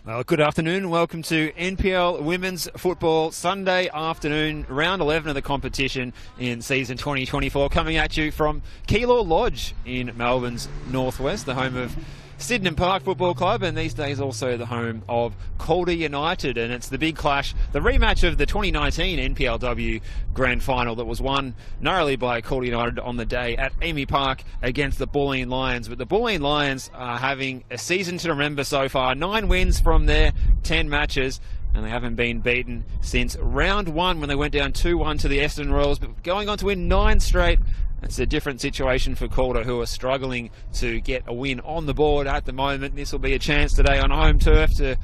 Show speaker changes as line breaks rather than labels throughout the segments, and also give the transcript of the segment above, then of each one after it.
Well, good afternoon. Welcome to NPL Women's Football Sunday afternoon, round 11 of the competition in season 2024, coming at you from Calder Lodge in Melbourne's northwest, the home of Sydenham Park Football Club, and these days also the home of Calder United. And it's the big clash, the rematch of the 2019 NPLW Grand Final that was won narrowly by Calder United on the day at Amy Park against the Bulleen Lions. But the Bulleen Lions are having a season to remember so far. 9 wins from their 10 matches, and they haven't been beaten since round 1 when they went down 2-1 to the Essendon Royals, but going on to win 9 straight. It's a different situation for Calder, who are struggling to get a win on the board at the moment. This will be a chance today on home turf to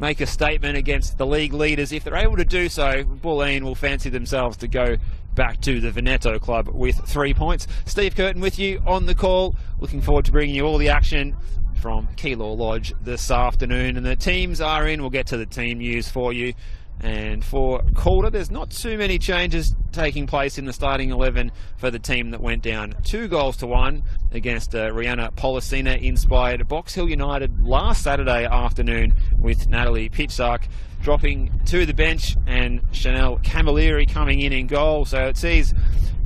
make a statement against the league leaders. If they're able to do so, Bulleen will fancy themselves to go back to the Veneto club with 3 points. Steve Curtin with you on the call. Looking forward to bringing you all the action from Calder Lodge this afternoon. And the teams are in. We'll get to the team news for you. And for Calder, there's not too many changes taking place in the starting 11 for the team that went down 2-1 against Rihanna Policina inspired Box Hill United last Saturday afternoon, with Natalie Pitchsark dropping to the bench and Chanel Camilleri coming in goal. So it sees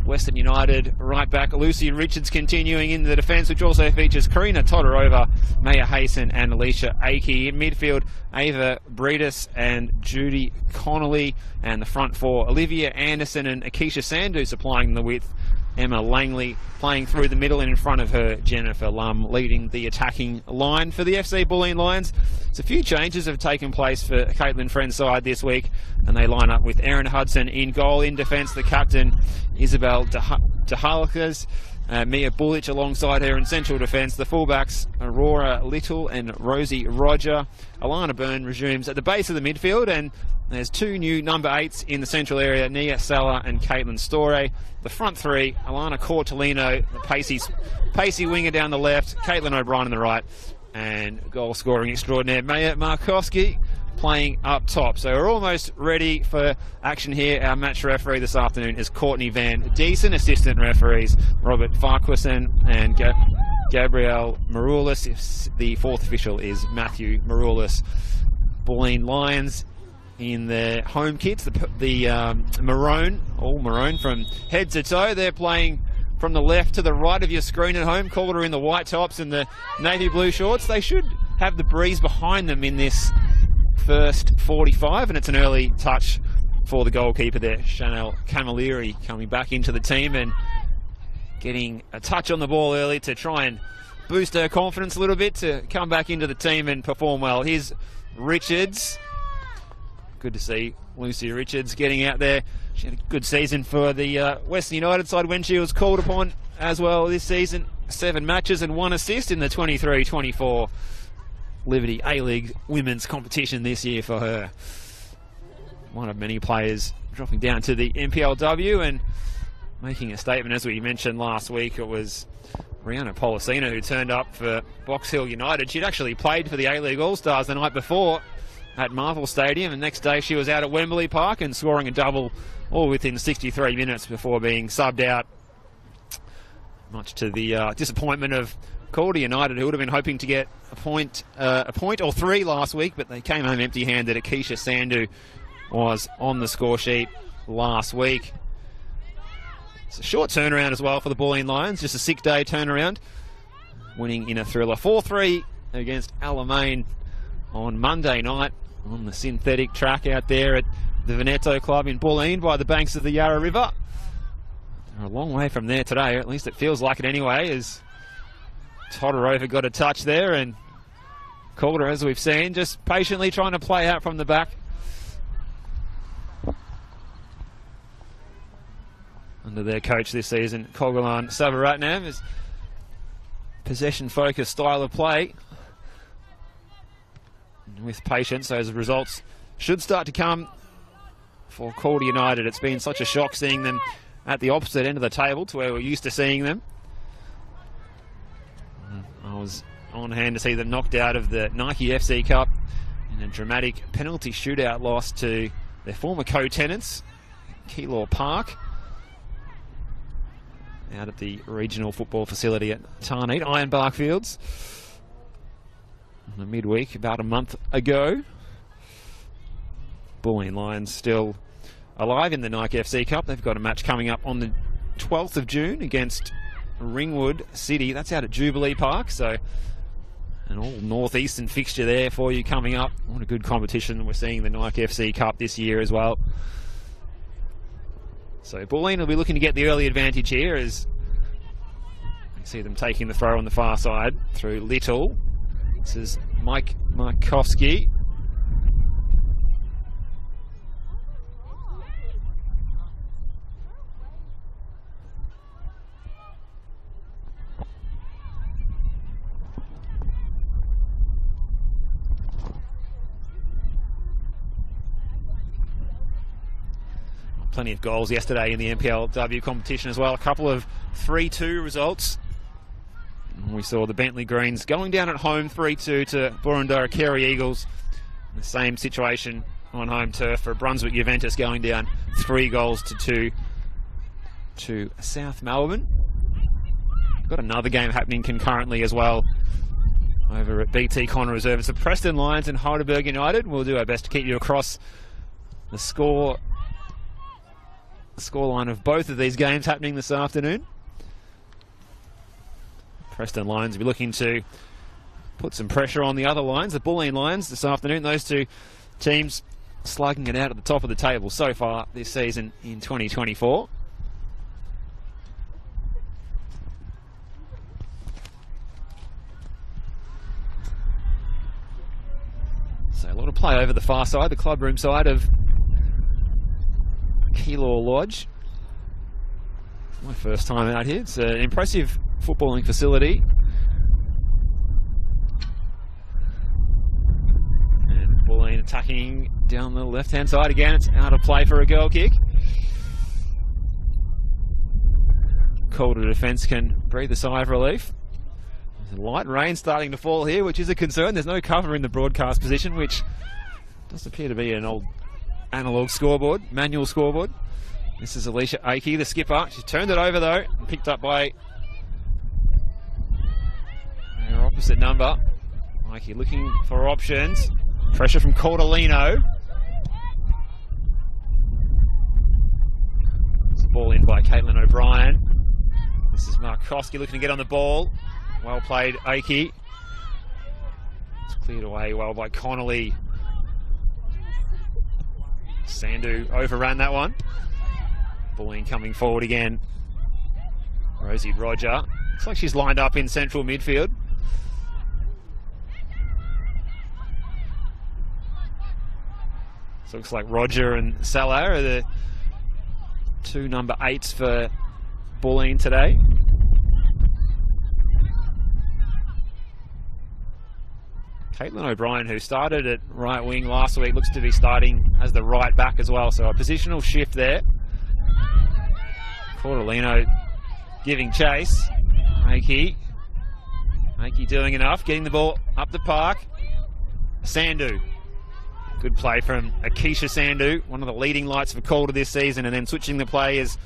Western United right back Lucy Richards continuing in the defence, which also features Karina Todorova, Maya Hayson and Alicia Akey. In midfield, Ava Breedis and Judy Connolly, and the front four, Olivia Anderson and Akeisha Sandu supplying the width. Emma Langley playing through the middle, and in front of her, Jennifer Lum leading the attacking line for the FC Bulleen Lions. So a few changes have taken place for Caitlin Friend's side this week, and they line up with Erin Hudson in goal. In defence, the captain, Isabel Dehalikas, Mia Bullich alongside her. In central defence, the fullbacks, Aurora Little and Rosie Roger. Alana Byrne resumes at the base of the midfield, and there's 2 new number 8s in the central area, Nia Sella and Caitlin Storey. The front 3, Alana Cortolino, the pacey winger down the left, Caitlin O'Brien on the right, and goal scoring extraordinaire Maya Markowski playing up top. So we're almost ready for action here. Our match referee this afternoon is Courtney Van Deesen. Assistant referees Robert Farquharson and Gabrielle Maroulis. The fourth official is Matthew Maroulis. Bulleen Lions in their home kits, the maroon, all maroon from head to toe. They're playing from the left to the right of your screen at home. Calder in the white tops and the navy blue shorts. They should have the breeze behind them in this first 45, and it's an early touch for the goalkeeper there, Chanel Camilleri, coming back into the team and getting a touch on the ball early to try and boost her confidence a little bit to come back into the team and perform well. Here's Richards. Good to see Lucy Richards getting out there. She had a good season for the Western United side when she was called upon as well this season. 7 matches and 1 assist in the 23-24 Liberty A-League women's competition this year for her. One of many players dropping down to the NPLW and making a statement. As we mentioned last week, it was Rihanna Policina who turned up for Box Hill United. She'd actually played for the A-League All-Stars the night before at Marvel Stadium, and next day she was out at Wembley Park and scoring a double all within 63 minutes before being subbed out, much to the disappointment of Calder United, who would have been hoping to get a point or three last week, but they came home empty-handed. Akisha Sandhu was on the score sheet last week. It's a short turnaround as well for the Bulleen Lions, just a 6-day turnaround, winning in a thriller 4-3 against Alamein on Monday night on the synthetic track out there at the Veneto Club in Bulleen by the banks of the Yarra River. They're a long way from there today, or at least it feels like it anyway, as Todorova got a touch there, and Calder, as we've seen, just patiently trying to play out from the back. Under their coach this season, Kogalan Savaratnam, is possession-focused style of play. And with patience, those results should start to come for Calder United. It's been such a shock seeing them at the opposite end of the table to where we're used to seeing them. I was on hand to see them knocked out of the Nike FC Cup in a dramatic penalty shootout loss to their former co-tenants, Keilor Park, out at the regional football facility at Tarneet, Ironbark Fields, on a midweek about a month ago. Bulleen Lions still alive in the Nike FC Cup. They've got a match coming up on the 12th of June against Ringwood City. That's out at Jubilee Park, so an all northeastern fixture there for you coming up. What a good competition we're seeing the Nike FC Cup this year as well. So Bulleen will be looking to get the early advantage here, as you see them taking the throw on the far side through Little. This is Mike Markowski. Plenty of goals yesterday in the NPLW competition as well. A couple of 3-2 results. We saw the Bentley Greens going down at home 3-2 to Burundara Kerry Eagles. The same situation on home turf for Brunswick Juventus, going down 3-2 to South Melbourne. Got another game happening concurrently as well over at BT Connor Reserve. It's the Preston Lions and Heidelberg United. We'll do our best to keep you across the scoreline of both of these games happening this afternoon. Preston Lions will be looking to put some pressure on the other Lions, the Bulleen Lions, this afternoon. Those two teams slugging it out at the top of the table so far this season in 2024. So a lot of play over the far side, the clubroom side of Keilor Lodge. My first time out here. It's an impressive footballing facility. And Bulleen attacking down the left-hand side again. It's out of play for a goal kick. Calder defence can breathe a sigh of relief. There's a light rain starting to fall here, which is a concern. There's no cover in the broadcast position, which does appear to be an old analog scoreboard, manual scoreboard. This is Alicia Akey, the skipper. She's turned it over though, and picked up by her opposite number. Akey looking for options. Pressure from Cordolino. It's a ball in by Caitlin O'Brien. This is Markowski looking to get on the ball. Well played, Akey. It's cleared away well by Connolly. Sandhu overran that one. Bulleen coming forward again. Rosie Roger. Looks like she's lined up in central midfield. So looks like Roger and Salah are the two number 8s for Bulleen today. Caitlin O'Brien, who started at right wing last week, looks to be starting as the right back as well. So a positional shift there. Cordolino giving chase. Akey doing enough, getting the ball up the park. Sandhu. Good play from Akisha Sandhu, one of the leading lights for Calder this season, and then switching the play is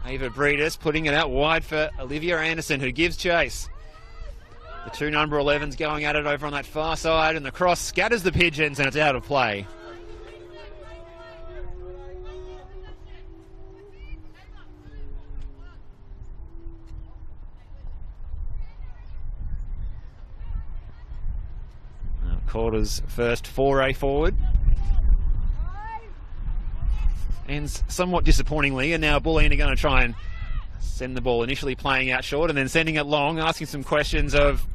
Ava Breedis, putting it out wide for Olivia Anderson, who gives chase. The two number 11s going at it over on that far side, and the cross scatters the pigeons, and it's out of play. Calder's first foray forward. Ends somewhat disappointingly, and now Bulleen are going to try and send the ball, initially playing out short and then sending it long, asking some questions of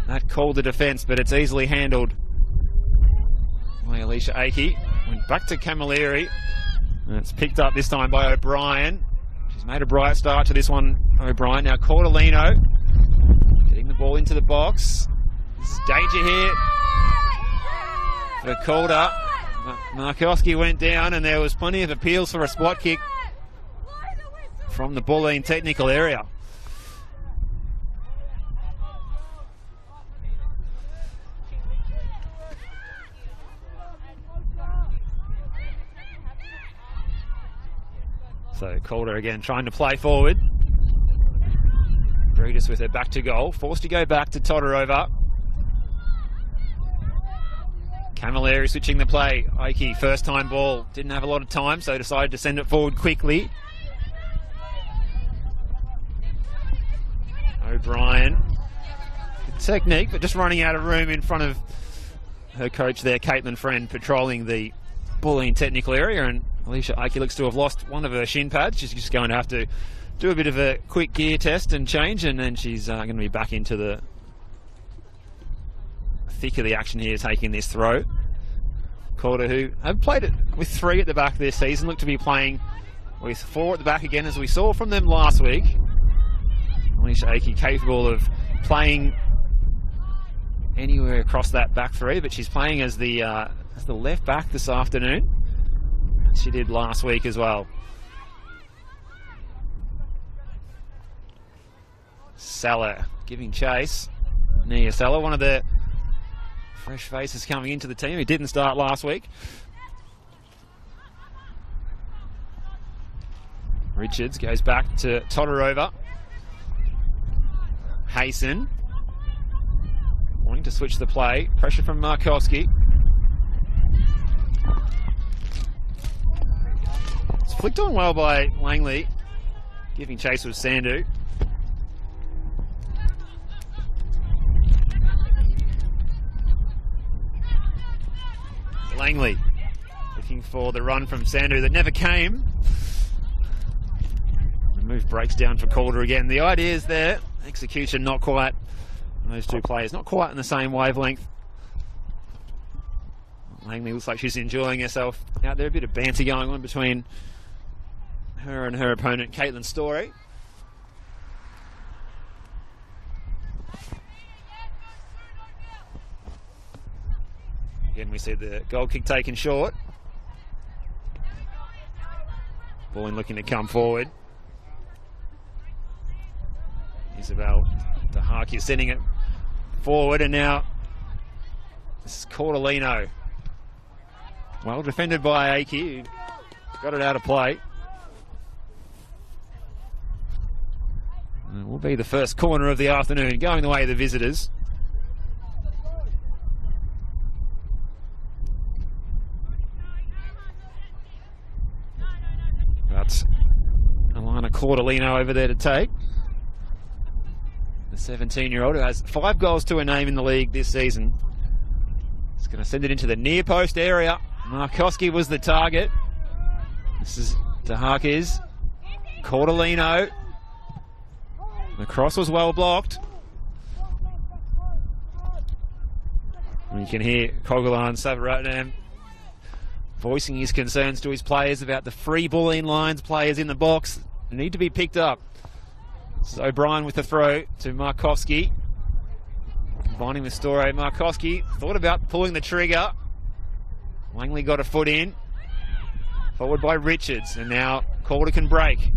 that Calder defence, but it's easily handled by Alicia Akey. Went back to Camilleri, and it's picked up this time by O'Brien. She's made a bright start to this one, O'Brien. Now Cordolino getting the ball into the box. This is danger here for Calder. Markowski went down, and there was plenty of appeals for a spot kick from the Bulleen technical area. So Calder again trying to play forward. Breedis with her back to goal, forced to go back to Todorova. Camilleri switching the play. Akey, first time ball, didn't have a lot of time, so decided to send it forward quickly. O'Brien, good technique, but just running out of room in front of her coach there, Caitlin Friend, patrolling the Bulleen technical area, and Alicia Akey looks to have lost one of her shin pads. She's just going to have to do a bit of a quick gear test and change, and then she's going to be back into the thick of the action here, taking this throw. Calder, who have played it with 3 at the back this season, look to be playing with 4 at the back again, as we saw from them last week. Alicia Akey capable of playing anywhere across that back 3, but she's playing as the left back this afternoon. She did last week as well. Salah giving chase. Nia Salah, one of the fresh faces coming into the team, who didn't start last week. Richards goes back to Todorova. Hayson wanting to switch the play. Pressure from Markowski. It's flicked on well by Langley. Giving chase with Sandhu. Langley looking for the run from Sandhu that never came. The move breaks down for Calder again. The idea is there. Execution not quite. Those two players not quite in the same wavelength. Langley looks like she's enjoying herself out there. A bit of banter going on between her and her opponent, Caitlin Story. Again, we see the goal kick taken short. Bulleen looking to come forward. Isabel DeHarkey sending it forward, and now this is Cordolino. Well defended by Akey, who got it out of play. And it will be the first corner of the afternoon, going the way of the visitors. But Alana Cordolino over there to take. The 17-year-old who has 5 goals to her name in the league this season. It's going to send it into the near post area. Markowski was the target. This is DeHarkey's. Cordolino. The cross was well blocked. And you can hear Kogalan Savaratnam voicing his concerns to his players about the free Bulleen lines players in the box. They need to be picked up. This is O'Brien with the throw to Markowski. Combining with Storey. Markowski thought about pulling the trigger. Langley got a foot in. Forward by Richards. And now Calder can break.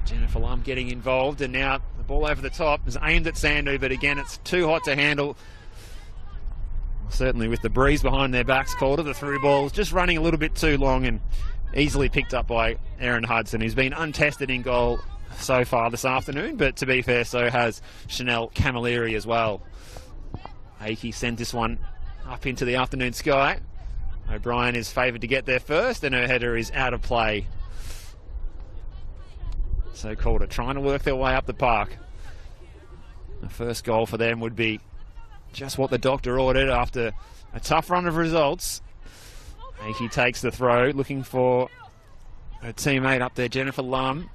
Jennifer Lum getting involved. And now the ball over the top is aimed at Sandhu. But again, it's too hot to handle. Certainly with the breeze behind their backs, Calder, the through ball's just running a little bit too long and easily picked up by Aaron Hudson, who's been untested in goal so far this afternoon, but to be fair, so has Chanel Camilleri as well. Akey sent this one up into the afternoon sky. O'Brien is favoured to get there first, and her header is out of play. So Calder trying to work their way up the park. The first goal for them would be just what the doctor ordered after a tough run of results. Akey takes the throw, looking for her teammate up there, Jennifer Lum.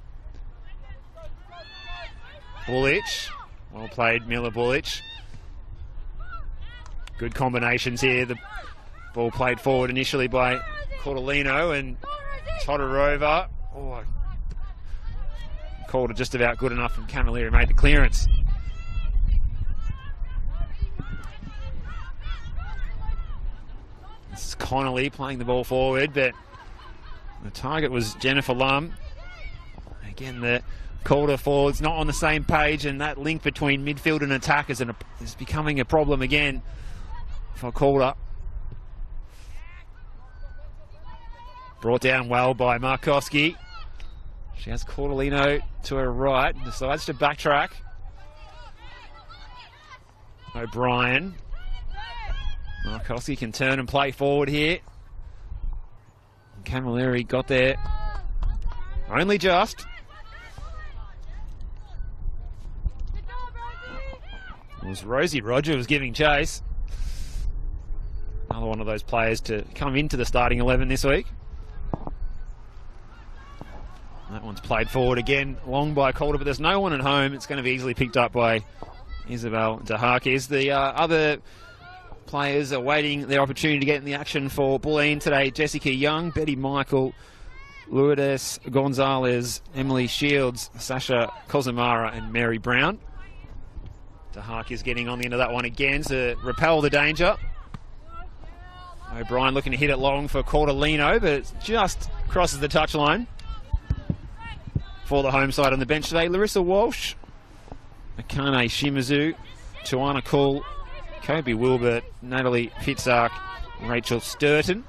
Bullich, well played, Miller Bullich. Good combinations here. The ball played forward initially by Cordolino and Todorova. Oh, Calder just about good enough, and Camilleri made the clearance. This is Connolly playing the ball forward, but the target was Jennifer Lum. Again, the Calder forwards not on the same page, and that link between midfield and attack is becoming a problem again for Calder. Brought down well by Markowski. She has Cordolino to her right, decides to backtrack. O'Brien. Markowski can turn and play forward here. Camilleri got there only just. It was Rosie Roger was giving chase. Another one of those players to come into the starting 11 this week. That one's played forward again, long by Calder, but there's no one at home. It's going to be easily picked up by Isabel DeHarkis. The other players are waiting their opportunity to get in the action for Bulleen today. Jessica Young, Betty Michael, Lourdes Gonzalez, Emily Shields, Sasha Kozamara and Mary Brown. DeHarkis getting on the end of that one again to repel the danger. O'Brien looking to hit it long for Cordolino, but it just crosses the touchline. For the home side on the bench today, Larissa Walsh, Akane Shimazu, Tuana Kuhl, Kobe Wilbert, Natalie Fitzark, Rachel Sturton.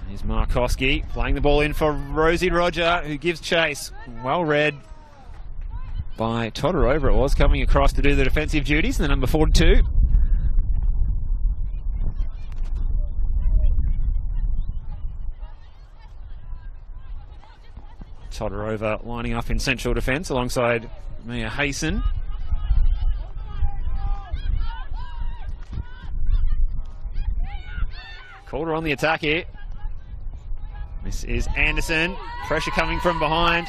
Here's Markowski playing the ball in for Rosie Roger, who gives chase. Well read by Todorova, it was, coming across to do the defensive duties, the number 42. Todorova lining up in central defence alongside Mia Hayson. Calder on the attack here. This is Anderson. Pressure coming from behind.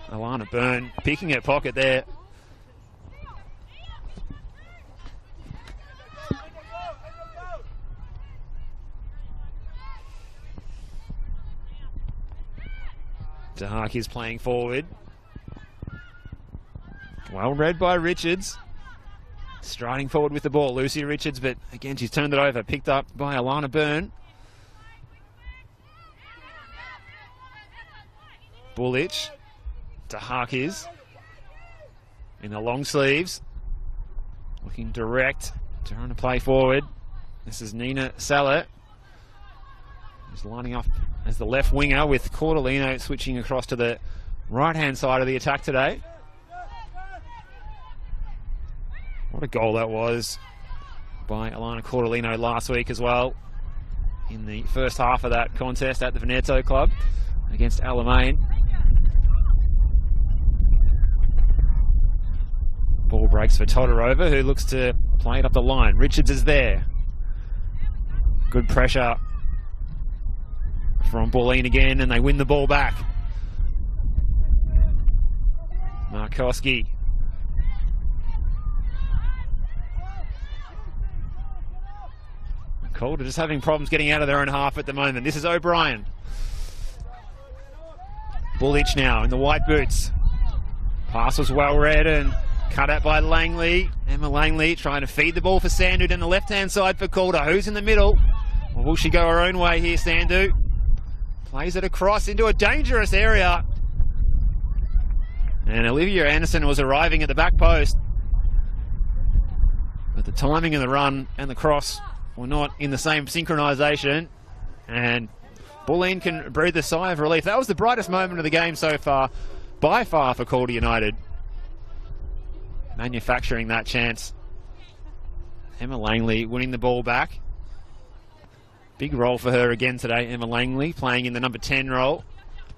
Alana Byrne picking her pocket there. DeHarkis playing forward. Well read by Richards. Striding forward with the ball, Lucy Richards, but again she's turned it over. Picked up by Alana Byrne. Bullich. DeHarkis. In the long sleeves. Looking direct. Trying to play forward. This is Nina Saller. He's lining up as the left winger with Cordolino switching across to the right-hand side of the attack today. What a goal that was by Alana Cordolino last week as well, in the first half of that contest at the Veneto Club against Alamein. Ball breaks for Todorova, who looks to play it up the line. Richards is there. Good pressure from Bulleen again, and they win the ball back. Markowski. Calder just having problems getting out of their own half at the moment. This is O'Brien. Bullich now in the white boots. Pass was well read and cut out by Langley. Emma Langley trying to feed the ball for Sandu down the left-hand side for Calder. Who's in the middle? Or will she go her own way here, Sandu? Plays it across into a dangerous area. And Olivia Anderson was arriving at the back post. But the timing of the run and the cross were not in the same synchronisation, and Bulleen can breathe a sigh of relief. That was the brightest moment of the game so far, by far, for Calder United. Manufacturing that chance. Emma Langley winning the ball back. Big role for her again today, Emma Langley, playing in the number 10 role.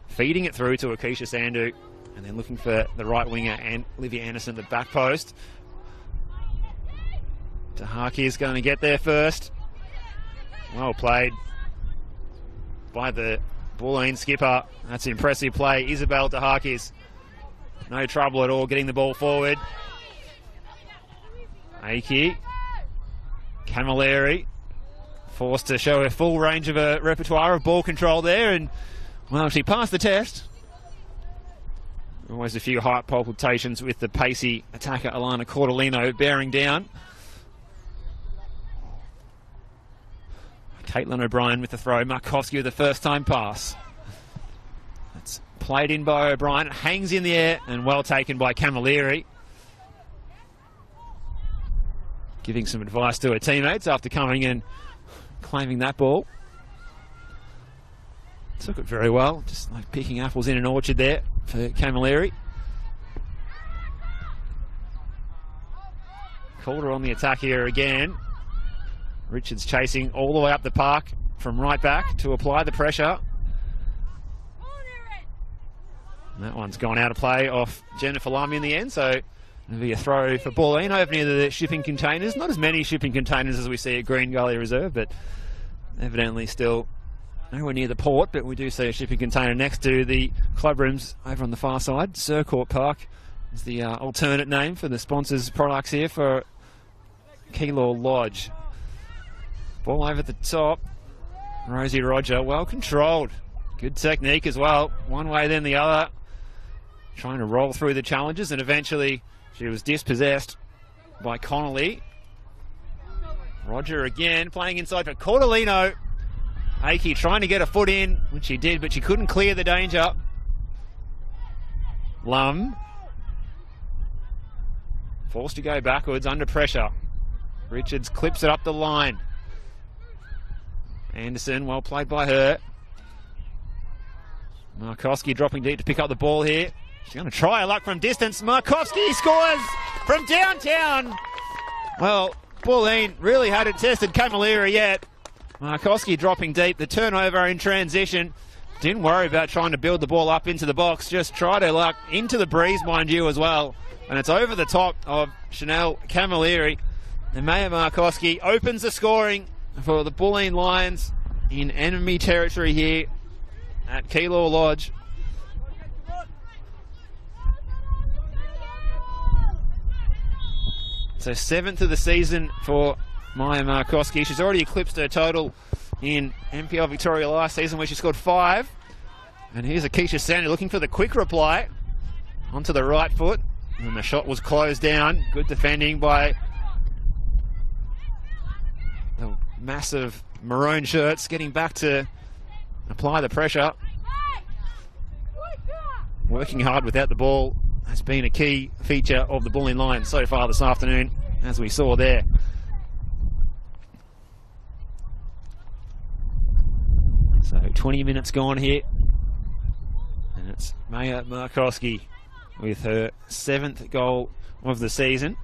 Feeding it through to Akeisha Sandu, and then looking for the right winger, and Olivia Anderson, the back post. Tahaki is going to get there first. Well played by the Bulleen skipper. That's an impressive play. Isabel Tahakis, no trouble at all getting the ball forward. Aiki Camilleri forced to show her full range of a repertoire of ball control there, and well, she passed the test. Always a few heart palpitations with the pacey attacker Alana Cordolino bearing down. Caitlin O'Brien with the throw. Markowski with the first time pass. That's played in by O'Brien. It hangs in the air and well taken by Camilleri. Giving some advice to her teammates after coming and claiming that ball. Took it very well. Just like picking apples in an orchard there for Camilleri. Calder on the attack here again. Richards chasing all the way up the park from right back to apply the pressure. And that one's gone out of play off Jennifer Lum in the end, so it'll be a throw for Bulleen over near the shipping containers. Not as many shipping containers as we see at Green Gully Reserve, but evidently still nowhere near the port, but we do see a shipping container next to the club rooms over on the far side. Surcourt Park is the alternate name for the sponsors' products here for Keilor Lodge. Ball over the top. Rosie Roger, well controlled. Good technique as well. One way then the other. Trying to roll through the challenges, and eventually she was dispossessed by Connolly. Roger again playing inside for Cordolino. Aiki trying to get a foot in, which she did, but she couldn't clear the danger. Lum forced to go backwards under pressure. Richards clips it up the line. Anderson, well played by her. Markowski dropping deep to pick up the ball here. She's going to try her luck from distance. Markowski scores from downtown. Well, Bulleen really hadn't tested Camilleri yet. Markowski dropping deep. The turnover in transition. Didn't worry about trying to build the ball up into the box. Just tried her luck into the breeze, mind you, as well. And it's over the top of Chanel Camilleri. And Maya Markowski opens the scoring for the Bulleen Lions in enemy territory here at Keilor Lodge. So 7th of the season for Maya Markowski. She's already eclipsed her total in NPL Victoria last season, where she scored 5. And here's Akeisha Sandu looking for the quick reply onto the right foot. And the shot was closed down. Good defending by the massive maroon shirts, getting back to apply the pressure. Working hard without the ball has been a key feature of the Bulleen Lions so far this afternoon, as we saw there. So 20 minutes gone here, and it's Maya Markowski with her 7th goal of the season.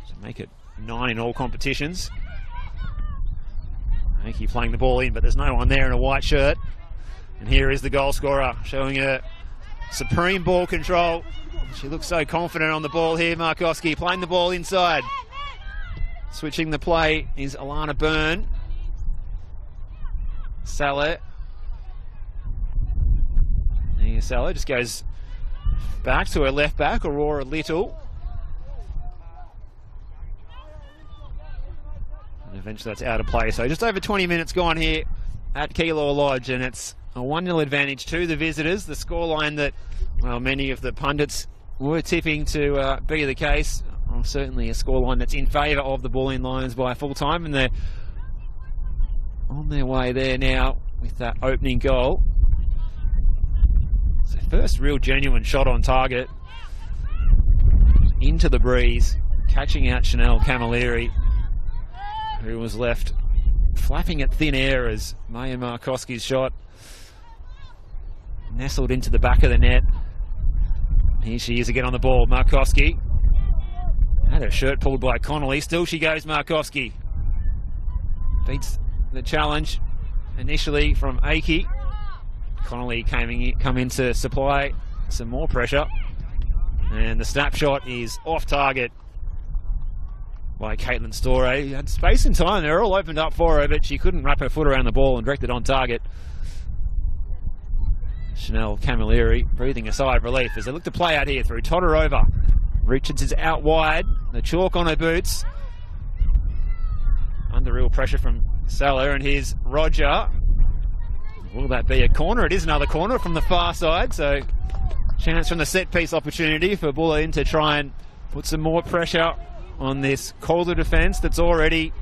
So make it 9 in all competitions. Aiki playing the ball in, but there's no one there in a white shirt. And here is the goal scorer, showing her supreme ball control. She looks so confident on the ball here. Markowski playing the ball inside. Switching the play is Alana Byrne. Salah. Nia Salah just goes back to her left back, Aurora Little. And eventually that's out of play. So just over 20 minutes gone here at Keilor Lodge, and it's a 1-0 advantage to the visitors. The scoreline that, well, many of the pundits were tipping to be the case. Well, certainly a scoreline that's in favour of the Bulleen Lions by Fulltime, and they're on their way there now with that opening goal. It's their first real genuine shot on target. into the breeze, catching out Chanel Camilleri, who was left flapping at thin air as Maya Markowski's shot nestled into the back of the net. Here she is again on the ball. Markowski had her shirt pulled by Connolly. Still she goes, Markowski. Beats the challenge initially from Aki. Connolly come in to supply some more pressure. And the snapshot is off target by Caitlin Storey. Had space and time. They're all opened up for her, but she couldn't wrap her foot around the ball and direct it on target. Chanel Camilleri breathing a sigh of relief as they look to play out here through Todorova. Richards is out wide. The chalk on her boots. Under real pressure from Salah, and here's Roger. Will that be a corner? It is another corner from the far side, so chance from the set piece opportunity for Bulleen to try and put some more pressure on this Calder defence that's already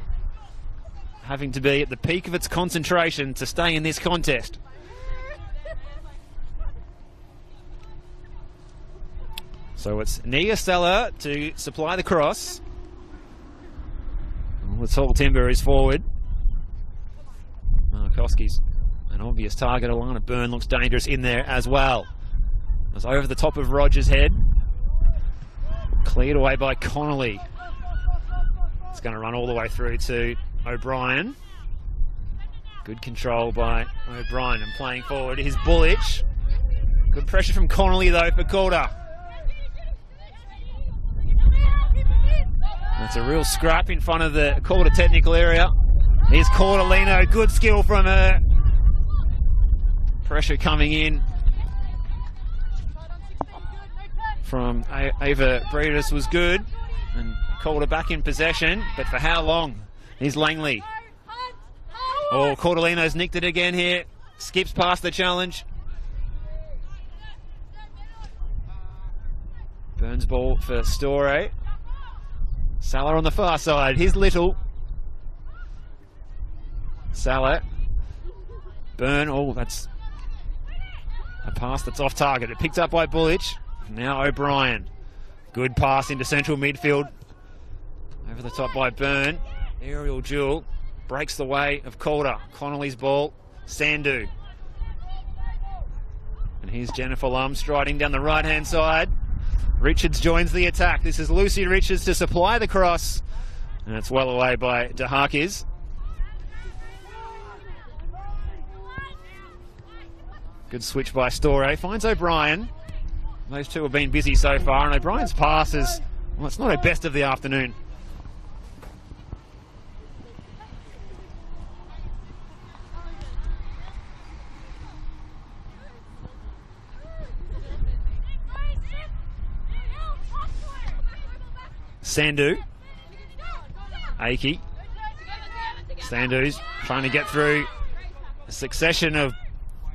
having to be at the peak of its concentration to stay in this contest. So it's Nia Stella to supply the cross. The tall timber is forward. Markowski's an obvious target. Alana Byrne looks dangerous in there as well. It was over the top of Rogers' head. Cleared away by Connolly. It's going to run all the way through to O'Brien. Good control by O'Brien, and playing forward is Bullich. Good pressure from Connolly though for Calder. That's a real scrap in front of the Calder technical area. Here's Cordolino, good skill from her. Pressure coming in from Ava Breedis was good. And Calder back in possession, but for how long? Here's Langley. Oh, Cordolino's nicked it again here. Skips past the challenge. Burns ball for Storey. Salah on the far side. Here's Little. Salah. Byrne. Oh, that's a pass that's off target. It picked up by Bullich. Now O'Brien. Good pass into central midfield. Over the top by Byrne. Aerial duel. Breaks the way of Calder. Connolly's ball. Sandu. And here's Jennifer Lum striding down the right-hand side. Richards joins the attack. This is Lucy Richards to supply the cross. And it's well away by DeHakis. Good switch by Storey. Finds O'Brien. Those two have been busy so far, and O'Brien's pass is, well, it's not her best of the afternoon. Sandu. Aki. Sandu's trying to get through a succession of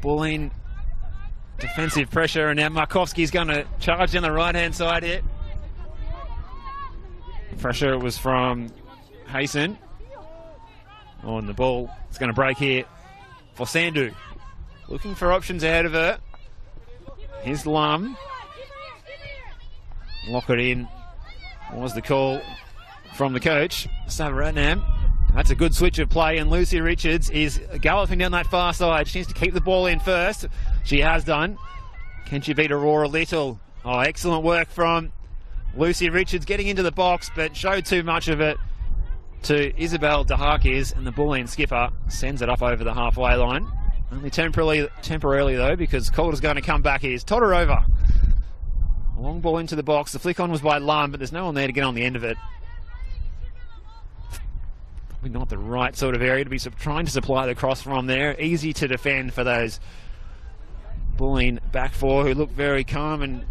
Bulleen defensive pressure, and now Markowski's going to charge down the right-hand side here. Pressure was from Hayson. On the ball, it's going to break here for Sandu. Looking for options ahead of her. Here's Lum. Lock it in. What was the call from the coach? Savaratnam. That's a good switch of play, and Lucy Richards is galloping down that far side. She needs to keep the ball in first. She has done. Can she beat Aurora Little? Oh, excellent work from Lucy Richards getting into the box, but showed too much of it to Isabel DeHakis, and the Bulleen skipper sends it up over the halfway line. Only temporarily though, because Calder's going to come back. Here's Todorova. Long ball into the box. The flick on was by Lum, but there's no one there to get on the end of it. Probably not the right sort of area to be trying to supply the cross from there. Easy to defend for those Bulleen back four, who look very calm and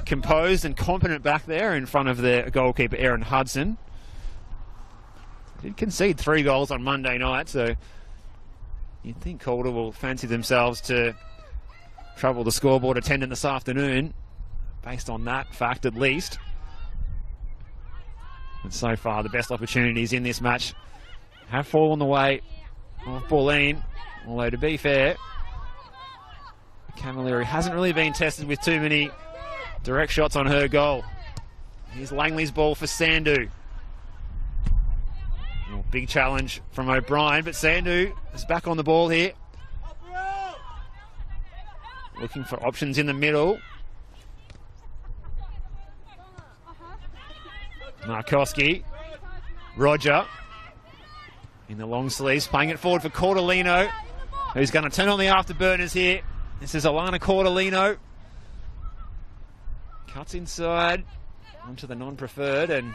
composed and competent back there in front of their goalkeeper, Erin Hudson. Did concede 3 goals on Monday night, so you'd think Calder will fancy themselves to trouble the scoreboard attendant this afternoon, based on that fact at least. And so far, the best opportunities in this match have fallen the way of Bulleen, although to be fair, Camilleri hasn't really been tested with too many direct shots on her goal. Here's Langley's ball for Sandhu. Oh, big challenge from O'Brien, but Sandhu is back on the ball here. Looking for options in the middle. Markowski. Roger. In the long sleeves, playing it forward for Cordolino, who's going to turn on the afterburners here. This is Alana Cordolino. Cuts inside onto the non-preferred, and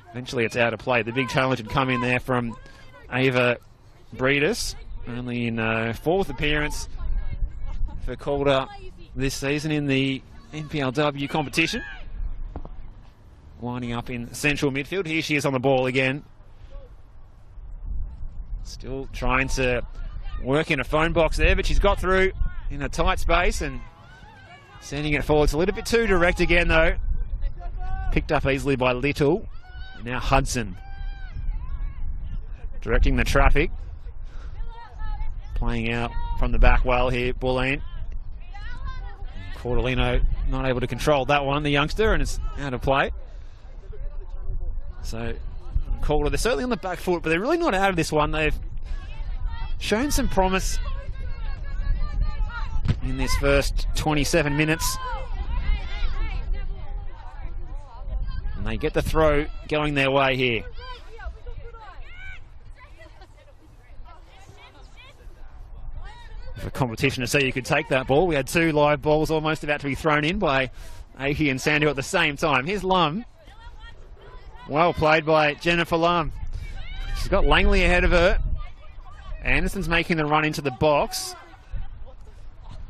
eventually it's out of play. The big challenge had come in there from Ava Breedis, only in fourth appearance for Calder this season in the NPLW competition. Lining up in central midfield. Here she is on the ball again. Still trying to work in a phone box there, but she's got through in a tight space and sending it forward. It's a little bit too direct again, though. Picked up easily by Little. And now Hudson directing the traffic. Playing out from the back well here, Bulleen. Cordolino not able to control that one, the youngster, and it's out of play. So Calder, they're certainly on the back foot, but they're really not out of this one. They've shown some promise in this first 27 minutes. And they get the throw going their way here. For competition to see you could take that ball. We had two live balls almost about to be thrown in by Aki and Sandhu at the same time. Here's Lum. Well played by Jennifer Lum. She's got Langley ahead of her. Anderson's making the run into the box.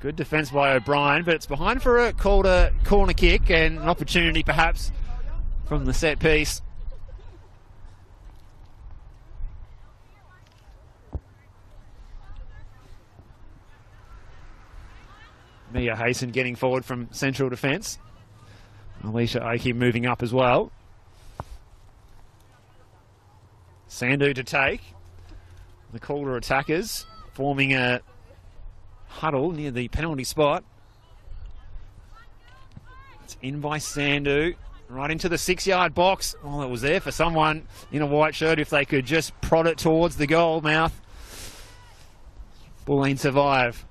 Good defence by O'Brien, but it's behind for a Calder corner kick and an opportunity perhaps from the set piece. Mia Hayson getting forward from central defence. Alicia Oakey moving up as well. Sandhu to take. The Calder attackers forming a huddle near the penalty spot. It's in by Sandhu. Right into the 6-yard box. Well, it was there for someone in a white shirt if they could just prod it towards the goal mouth. Bulleen survive.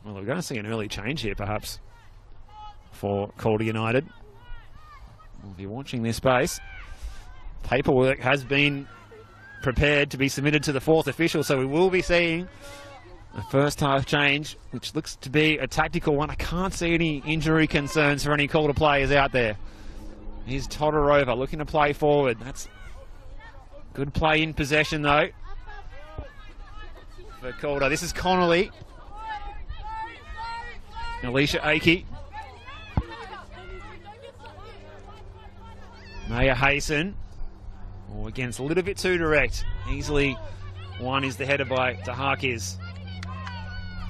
Well, we're going to see an early change here, perhaps, for Calder United. Well, if you're watching this space, paperwork has been prepared to be submitted to the fourth official, so we will be seeing a first half change, which looks to be a tactical one. I can't see any injury concerns for any Calder players out there. Here's Todorova looking to play forward. That's good play in possession, though, for Calder. This is Connolly. Alicia Akey. Maya Hayson. Oh, again, it's a little bit too direct. Easily one is the header by Tahakis.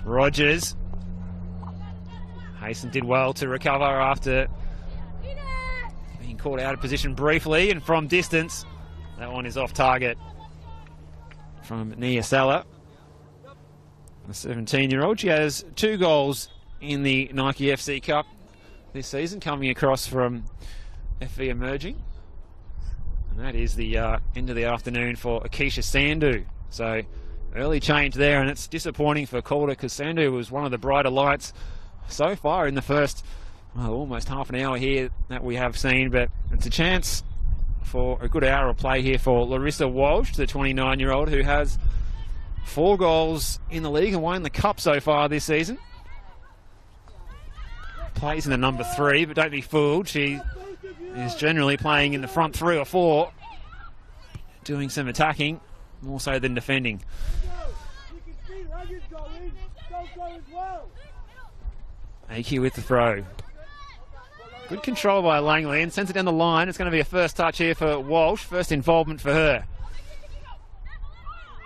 Rogers. Hayson did well to recover after being caught out of position briefly, and from distance, that one is off target from Nia Sala. The 17-year-old. She has 2 goals in the Nike FC Cup this season, coming across from FV Emerging. And that is the end of the afternoon for Akeisha Sandhu. So early change there, and it's disappointing for Calder because Sandhu was one of the brighter lights so far in the first almost half an hour here that we have seen. But it's a chance for a good hour of play here for Larissa Walsh, the 29-year-old, who has 4 goals in the league and 1 in the cup so far this season. Plays in the number 3, but don't be fooled. She is generally playing in the front 3 or 4, doing some attacking, more so than defending. Akey with the throw. Good control by Langley and sends it down the line. It's going to be a first touch here for Walsh. First involvement for her.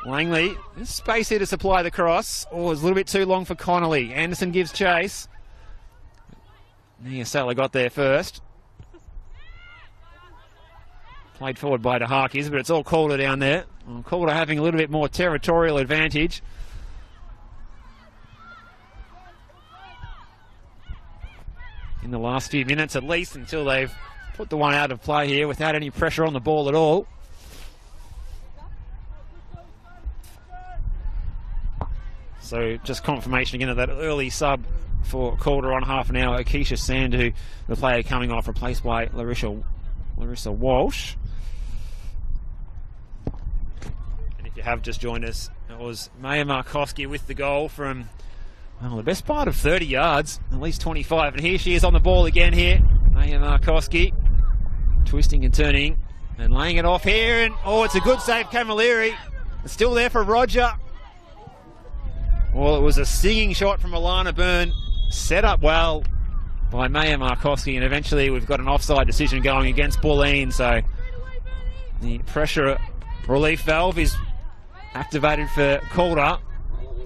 Langley, there's space here to supply the cross. Oh, it's a little bit too long for Connolly. Anderson gives chase. Nia Sala got there first. Played forward by the Harkies, but it's all Calder down there. Well, Calder having a little bit more territorial advantage. In the last few minutes, at least, until they've put the one out of play here without any pressure on the ball at all. So just confirmation again of that early sub for Calder on half an hour. Akeisha Sandu, the player coming off, replaced by Larissa Walsh. And if you have just joined us, it was Maya Markowski with the goal from, well, the best part of 30 yards, at least 25. And here she is on the ball again here. Maya Markowski twisting and turning and laying it off here. And, oh, it's a good save, Camilleri. It's still there for Roger. Well, it was a stinging shot from Alana Byrne, set up well by Maya Markowski, and eventually we've got an offside decision going against Bulleen, so the pressure relief valve is activated for Calder.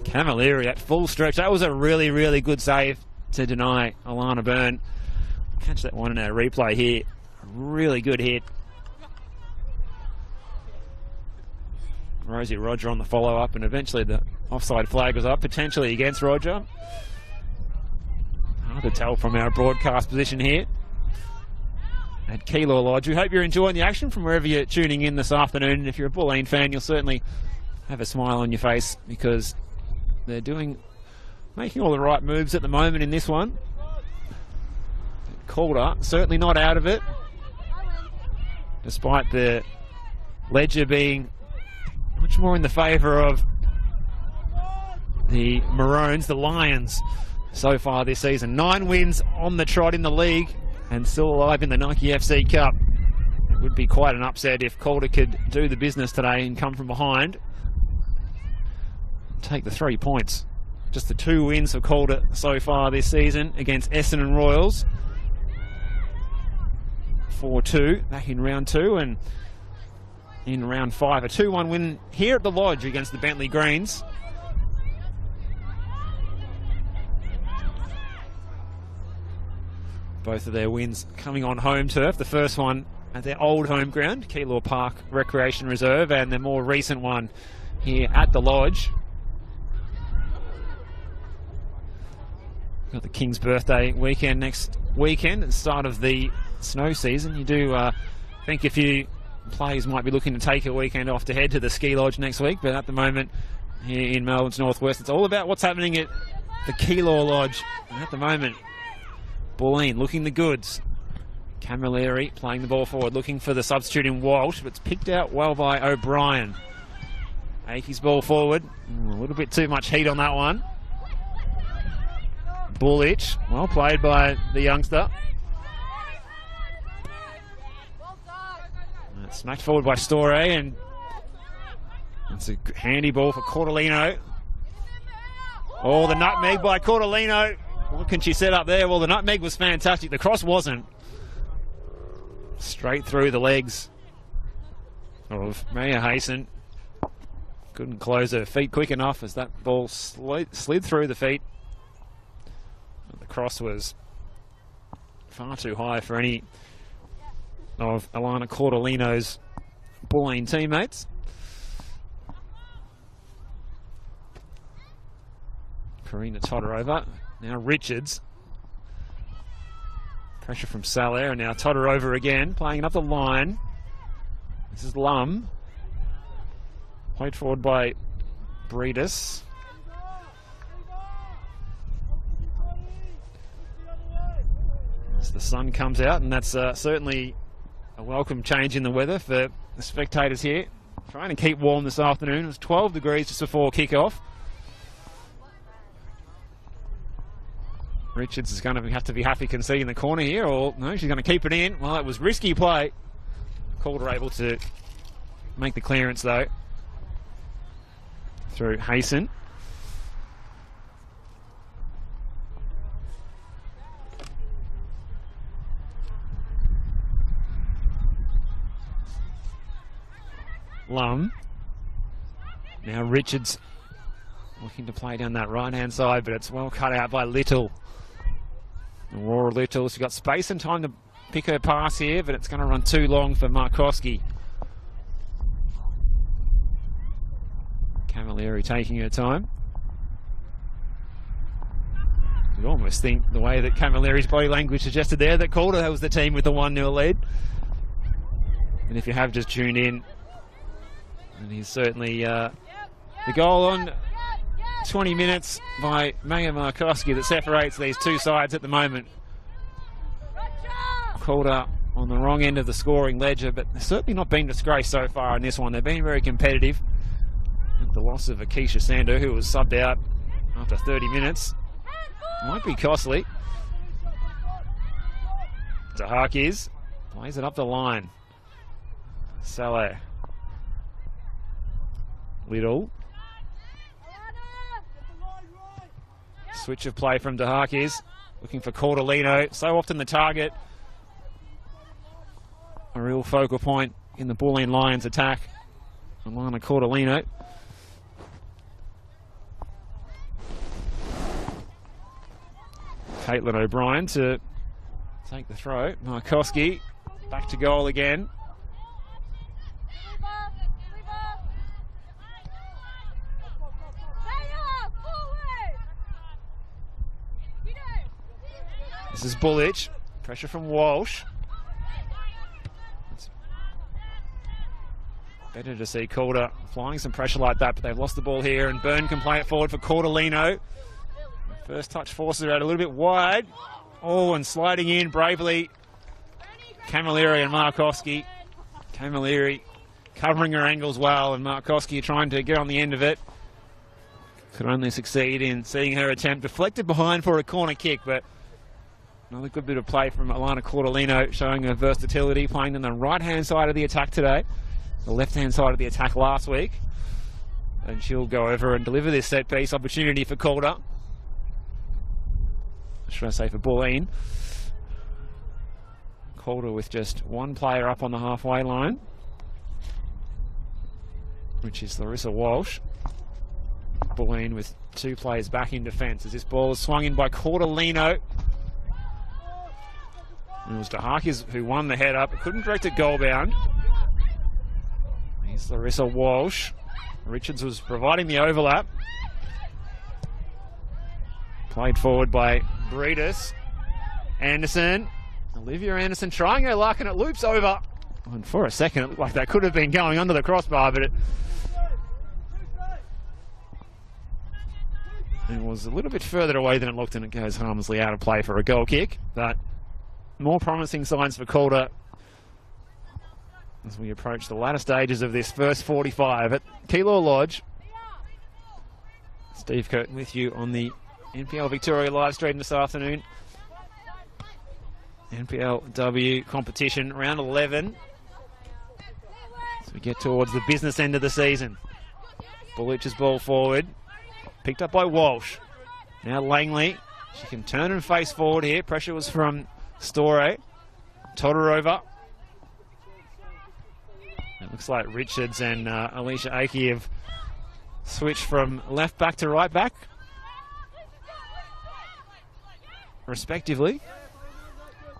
Camilleri at full stretch. That was a really, really good save to deny Alana Byrne. Catch that one in our replay here. A really good hit. Rosie Roger on the follow-up, and eventually the offside flag was up, potentially against Roger. Hard to tell from our broadcast position here at Keilor Lodge. We hope you're enjoying the action from wherever you're tuning in this afternoon. And if you're a Bulleen fan, you'll certainly have a smile on your face because they're making all the right moves at the moment in this one. Calder certainly not out of it, despite the ledger being much more in the favour of the Maroons, the Lions, so far this season. 9 wins on the trot in the league and still alive in the Nike FC Cup. It would be quite an upset if Calder could do the business today and come from behind. Take the 3 points. Just the 2 wins for Calder so far this season against Essendon Royals. 4-2 back in round 2, and in round 5 a 2-1 win here at the Lodge against the Bentley Greens. Both of their wins coming on home turf. The first one at their old home ground, Keilor Park Recreation Reserve, and the more recent one here at the Lodge. Got the King's birthday weekend next weekend, at the start of the snow season. You do think a few players might be looking to take a weekend off to head to the ski lodge next week, but at the moment here in Melbourne's northwest, it's all about what's happening at the Keilor Lodge. And at the moment, Bulleen looking the goods. Camilleri playing the ball forward, looking for the substitute in Walsh, but it's picked out well by O'Brien. Akey's ball forward. A little bit too much heat on that one. Bullich, well played by the youngster. Smacked forward by Storey, and it's a handy ball for Cordelino. Oh, the nutmeg by Cordelino. What can she set up there? Well, the nutmeg was fantastic. The cross wasn't. Straight through the legs of Maya Hasten. Couldn't close her feet quick enough as that ball slid through the feet. The cross was far too high for any of Alana Cordelino's Bulleen teammates. Karina Todorova. Now Richards. Pressure from Salaire, and now Todorova again, playing it up the line. This is Lum. Played forward by Breedis. As the sun comes out, and that's certainly a welcome change in the weather for the spectators here. Trying to keep warm this afternoon. It was 12 degrees just before kickoff. Richards is going to have to be happy conceding the corner here, or no, she's going to keep it in. Well, it was risky play. Calder able to make the clearance though through Hasten. Lum. Now Richards looking to play down that right-hand side, but it's well cut out by Little. Aurora Little, she's got space and time to pick her pass here, but it's going to run too long for Markowski. Camilleri taking her time. You'd almost think the way that Camilleri's body language suggested there that Calder was the team with the 1-0 lead. And if you have just tuned in, and he's certainly the goal on 20 minutes by Maya Markowski that separates these two sides at the moment. Calder on the wrong end of the scoring ledger, but they've certainly not been disgraced so far in this one. They've been very competitive. With the loss of Akeisha Sander, who was subbed out after 30 minutes, might be costly. Dahakis plays it up the line. Saleh. Little. Switch of play from Dahakis. Looking for Cordolino. So often the target. A real focal point in the Bulleen Lions attack. Alana Cordolino. Caitlin O'Brien to take the throw. Markowski back to goal again. This is Bullich. Pressure from Walsh. It's better to see Calder flying some pressure like that, but they've lost the ball here, and Byrne can play it forward for Cordolino. First touch forces her out a little bit wide. Oh, and sliding in bravely. Camilleri and Markowski. Camilleri covering her angles well, and Markowski trying to get on the end of it. Could only succeed in seeing her attempt deflected behind for a corner kick, but another good bit of play from Alana Cordolino, showing her versatility, playing on the right-hand side of the attack today, the left-hand side of the attack last week. And she'll go over and deliver this set-piece opportunity for Calder. Should I say for Bulleen. Calder with just one player up on the halfway line, which is Larissa Walsh. Bulleen with two players back in defence as this ball is swung in by Cordolino. And it was Dahakis who won the head up, couldn't direct it goal bound. Here's Larissa Walsh. Richards was providing the overlap. Played forward by Breedis. Anderson. Olivia Anderson trying her luck, and it loops over. And for a second, it looked like that could have been going under the crossbar, but it was a little bit further away than it looked, and it goes harmlessly out of play for a goal kick. But more promising signs for Calder as we approach the latter stages of this first 45 at Keilor Lodge. Steve Curtin with you on the NPL Victoria live stream this afternoon. NPLW competition, round 11. As we get towards the business end of the season. Bullich's ball forward. Picked up by Walsh. Now Langley. She can turn and face forward here. Pressure was from Storey. Todorova. It looks like Richards and Alicia Akey have switched from left back to right back, respectively.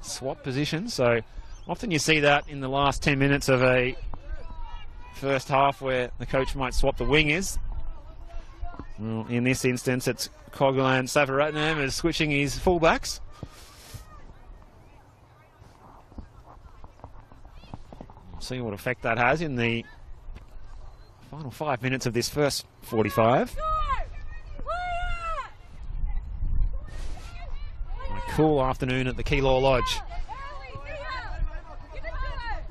Swap positions, so often you see that in the last 10 minutes of a first half where the coach might swap the wingers. Well, in this instance, it's Cogulan Savaratnam is switching his fullbacks. We'll see what effect that has in the final 5 minutes of this first 45. Cool afternoon at the Keilor Lodge.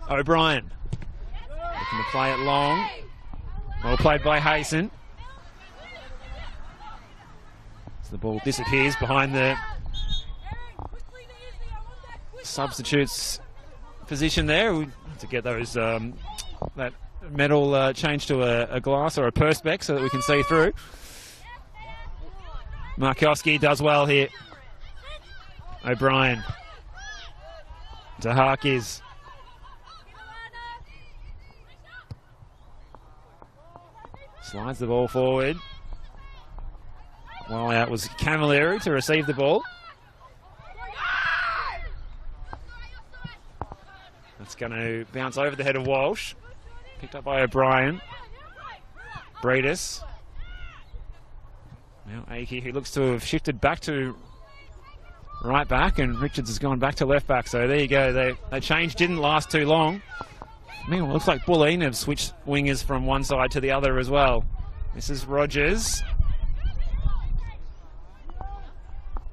O'Brien looking to play it long. Well played by Hayson. So the ball disappears behind the substitutes position there. We have to get those that metal changed to a glass or a perspex so that we can see through. Markowski does well here. O'Brien. Dahakis. Slides the ball forward. While out was Camilleri to receive the ball. It's going to bounce over the head of Walsh. Picked up by O'Brien. Breedis. Now Akey, who looks to have shifted back to right back, and Richards has gone back to left back. So there you go. That change didn't last too long. Meanwhile, it looks like Bulleen have switched wingers from one side to the other as well. This is Rogers.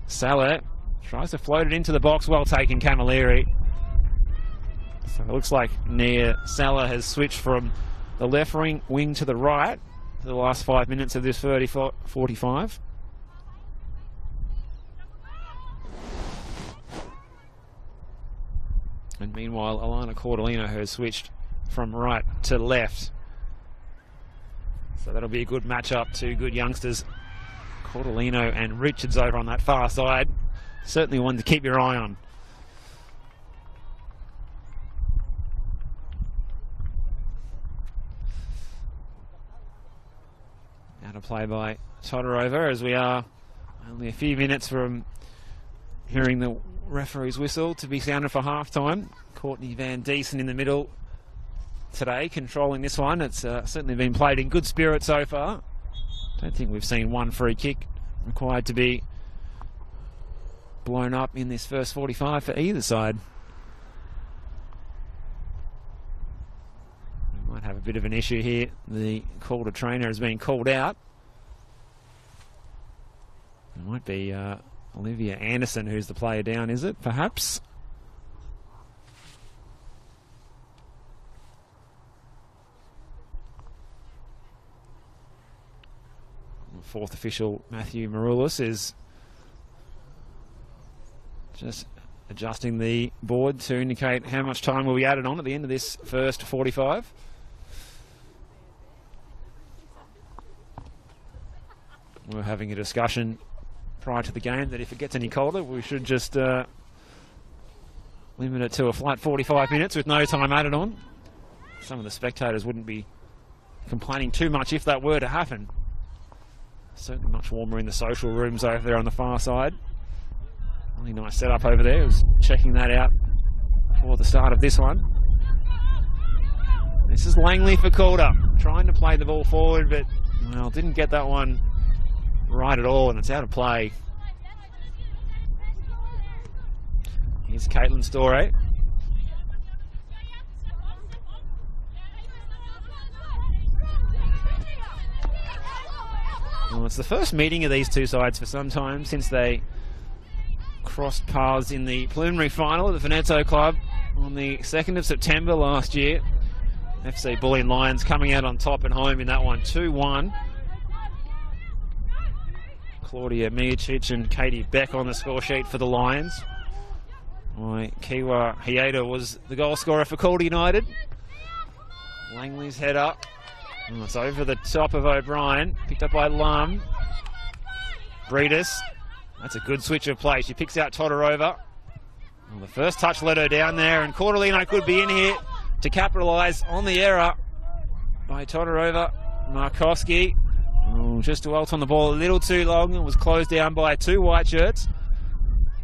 Salah tries to float it into the box. Well taken, Camilleri. So it looks like Salah has switched from the left wing to the right for the last 5 minutes of this 45. And meanwhile, Alana Cordolino has switched from right to left. So that'll be a good matchup. Two good youngsters, Cordolino and Richards over on that far side. Certainly one to keep your eye on. Now to play by Todorova, as we are only a few minutes from hearing the referee's whistle to be sounded for half-time. Courtney Van Diesen in the middle today, controlling this one. It's certainly been played in good spirit so far. Don't think we've seen one free kick required to be blown up in this first 45 for either side. We might have a bit of an issue here. The Calder trainer has been called out. It might be Olivia Anderson who's the player down, is it? Perhaps. Fourth official, Matthew Maroulis, is just adjusting the board to indicate how much time will be added on at the end of this first 45. We're having a discussion prior to the game that if it gets any colder, we should just limit it to a flat 45 minutes with no time added on. Some of the spectators wouldn't be complaining too much if that were to happen. Certainly much warmer in the social rooms over there on the far side. Really nice setup over there. I was checking that out before the start of this one. This is Langley for Calder, trying to play the ball forward, but well, didn't get that one right at all, and it's out of play. Here's Caitlin Storey. Well, it's the first meeting of these two sides for some time since they crossed paths in the preliminary final at the Veneto Club on the 2nd of September last year. FC Bulleen Lions coming out on top at home in that one, 2-1. Claudia Mijicic and Katie Beck on the score sheet for the Lions. Kiwa Hieda was the goal scorer for Calder United. Langley's head up. Oh, it's over the top of O'Brien. Picked up by Lum. Breedis. That's a good switch of play. She picks out Todorova. Well, the first touch let her down there, and Cordolino could be in here to capitalise on the error by Todorova. Markowski. Oh, just dwelt on the ball a little too long and was closed down by two white shirts.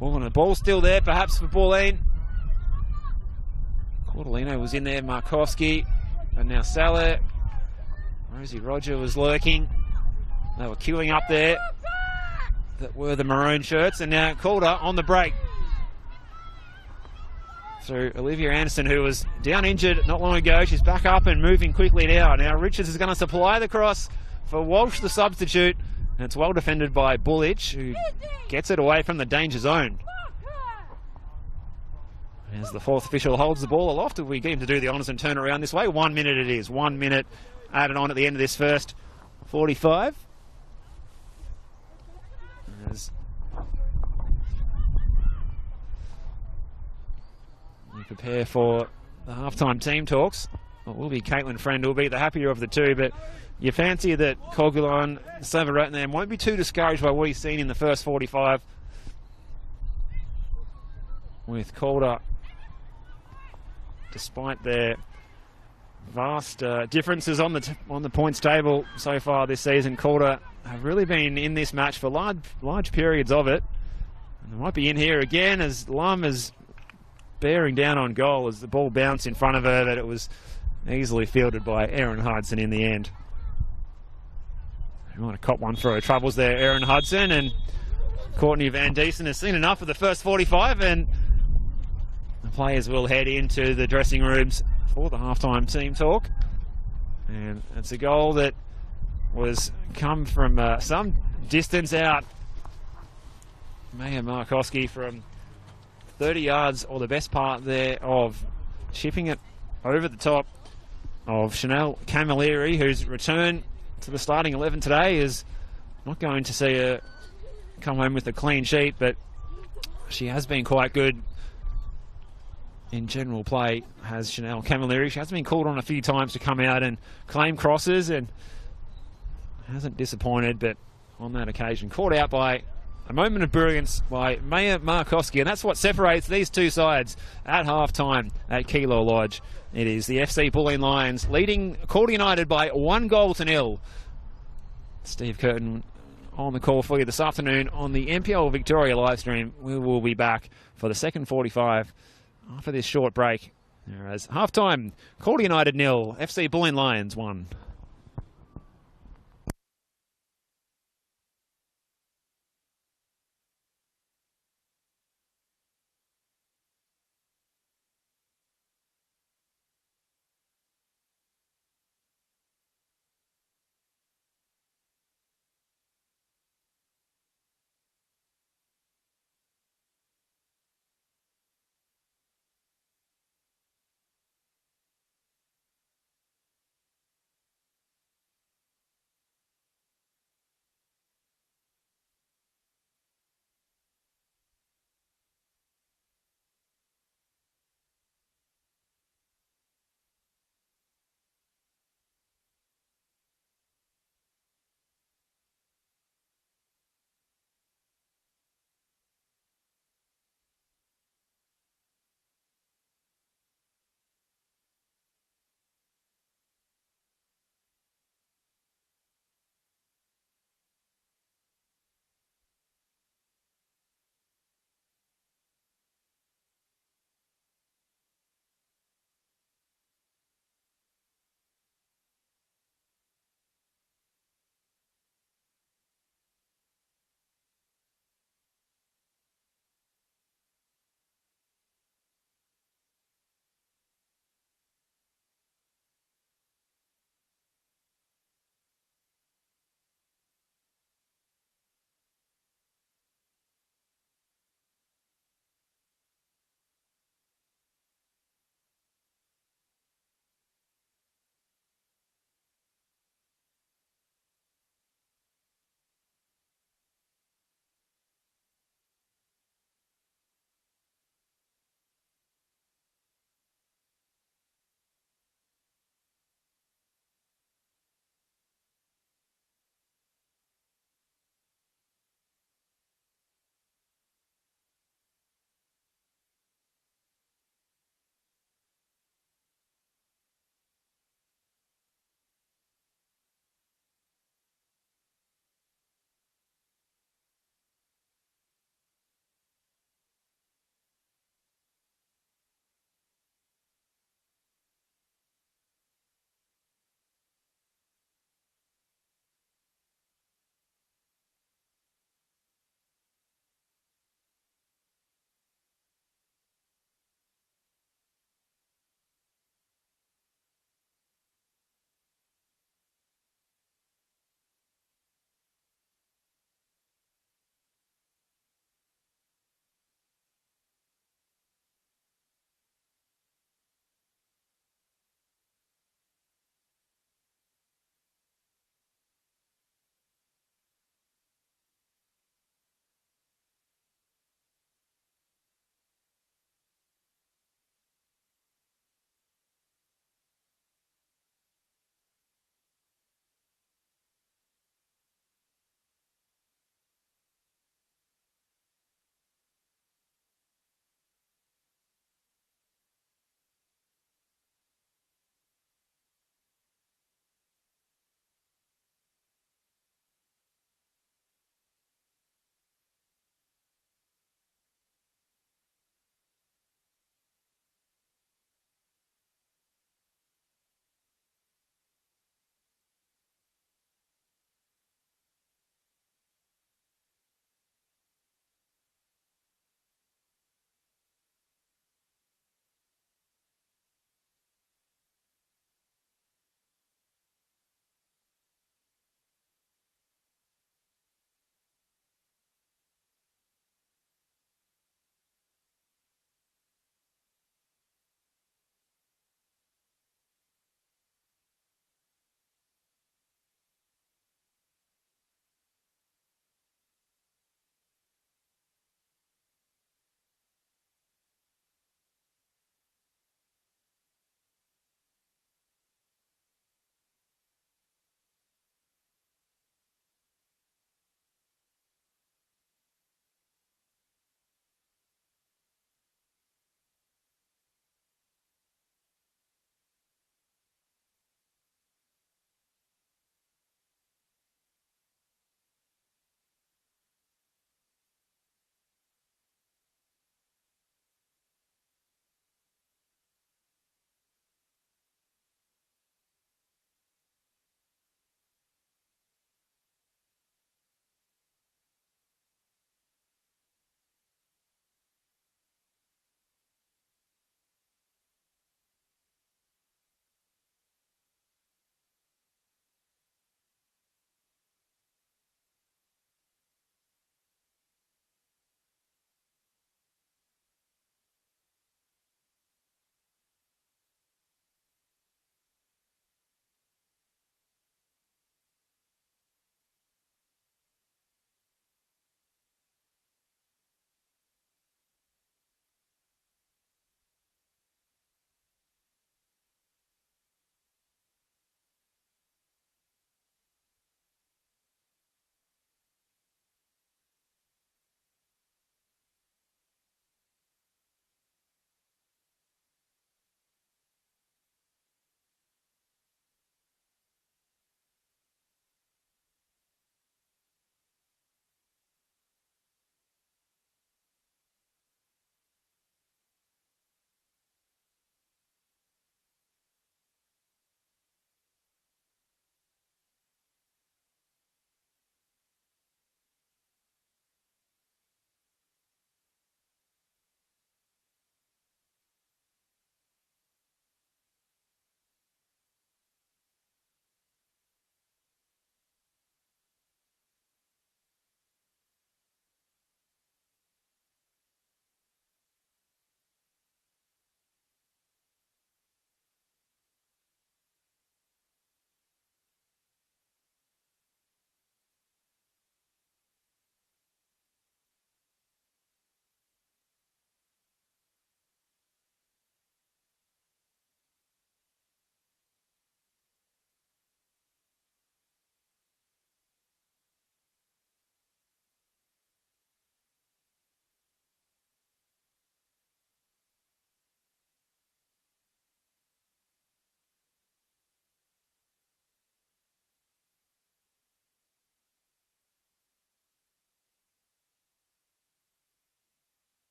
Oh, and the ball's still there, perhaps for Bulleen. Cordolino was in there. Markowski. And now Salah. Rosie Roger was lurking. They were queuing up there. That were the maroon shirts. And now Calder on the break. Through Olivia Anderson, who was down injured not long ago. She's back up and moving quickly now. Now Richards is going to supply the cross for Walsh, the substitute. And it's well defended by Bullich, who gets it away from the danger zone. As the fourth official holds the ball aloft, we get him to do the honours and turn around this way. 1 minute it is. 1 minute added on at the end of this first 45. As we prepare for the halftime team talks, well, it will be Caitlin Friend who will be the happier of the two, but you fancy that Cogulon Savaratnam won't be too discouraged by what he's seen in the first 45 with Calder. Despite their vast differences on the points table so far this season, Calder have really been in this match for large periods of it. And they might be in here again as Lum has bearing down on goal as the ball bounced in front of her, but it was easily fielded by Erin Hudson in the end. You want to cop one for her troubles there, Erin Hudson, and Courtney Van Diesen has seen enough of the first 45, and the players will head into the dressing rooms for the halftime team talk. And it's a goal that was come from some distance out. Maya Markowski from 30 yards, or the best part there of chipping it over the top of Chanel Camilleri, whose return to the starting 11 today is not going to see her come home with a clean sheet, but she has been quite good in general play, has Chanel Camilleri. She has been called on a few times to come out and claim crosses and hasn't disappointed, but on that occasion caught out by a moment of brilliance by Maya Markowski, and that's what separates these two sides at half-time at Keilor Lodge. It is the FC Bulleen Lions leading Calder United by 1-0. Steve Curtin on the call for you this afternoon on the NPL Victoria live stream. We will be back for the second 45 after this short break. As half-time, Calder United 0, FC Bulleen Lions 1.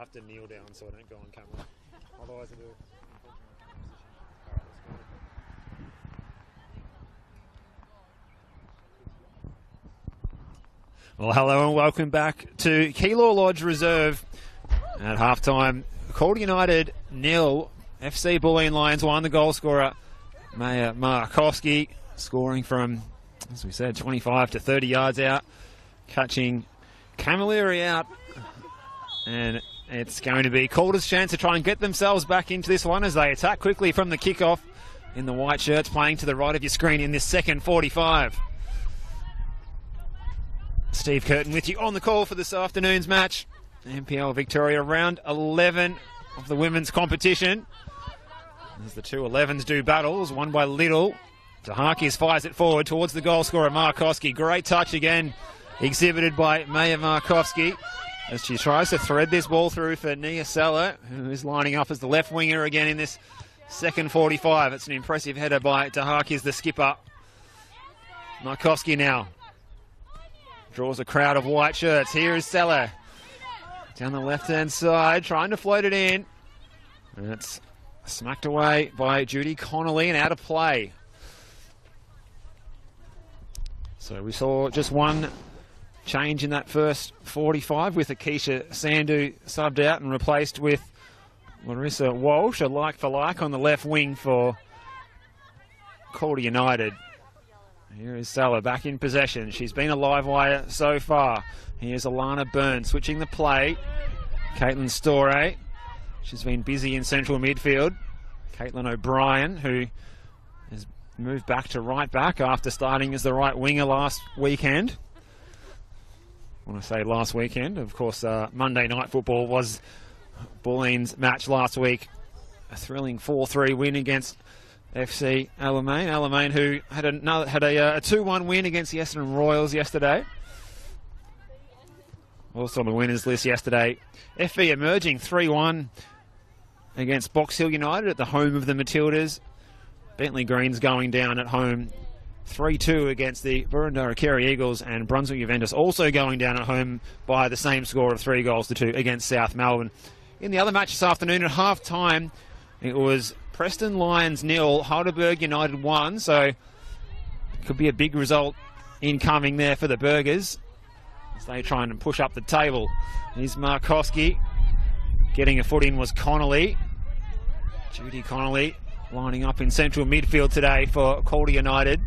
have to kneel down so I don't go on camera. Otherwise I do. Well, hello and welcome back to Keilor Lodge Reserve. At halftime, Calder United 0, FC Bulleen Lions 1. The goal scorer, Maya Markowski, scoring from, as we said, 25 to 30 yards out, catching Camilleri out. And it's going to be Calder's chance to try and get themselves back into this one as they attack quickly from the kickoff in the white shirts, playing to the right of your screen in this second 45. Steve Curtin with you on the call for this afternoon's match. NPL Victoria round 11 of the women's competition. As the two 11s do battles, one by Little. Dahakis fires it forward towards the goal scorer, Markowski. Great touch again exhibited by Maya Markowski as she tries to thread this ball through for Nia Seller, who is lining up as the left winger again in this second 45. It's an impressive header by Dahakis, the skipper. Markowski now draws a crowd of white shirts. Here is Seller down the left-hand side, trying to float it in. And it's smacked away by Judy Connolly and out of play. So we saw just one change in that first 45 with Akeisha Sandhu subbed out and replaced with Larissa Walsh, a like for like on the left wing for Calder United. Here is Salah back in possession. She's been a live wire so far. Here's Alana Byrne switching the play. Caitlin Storey. She's been busy in central midfield. Caitlin O'Brien, who has moved back to right back after starting as the right winger last weekend. When I say last weekend, of course, Monday Night Football was Bulleen's match last week. A thrilling 4-3 win against FC Alamein. Alamein, who had a 2-1 win against the Essendon Royals yesterday. Also on the winners list yesterday, FV emerging 3-1 against Box Hill United at the home of the Matildas. Bentley Greens going down at home 3-2 against the Burundara Kerry Eagles, and Brunswick Juventus also going down at home by the same score of 3-2 against South Melbourne. In the other match this afternoon at half-time, it was Preston Lions 0, Heidelberg United 1, so it could be a big result incoming there for the Burgers as they try and push up the table. Here's Markowski. Getting a foot in was Connolly. Judy Connolly lining up in central midfield today for Calder United.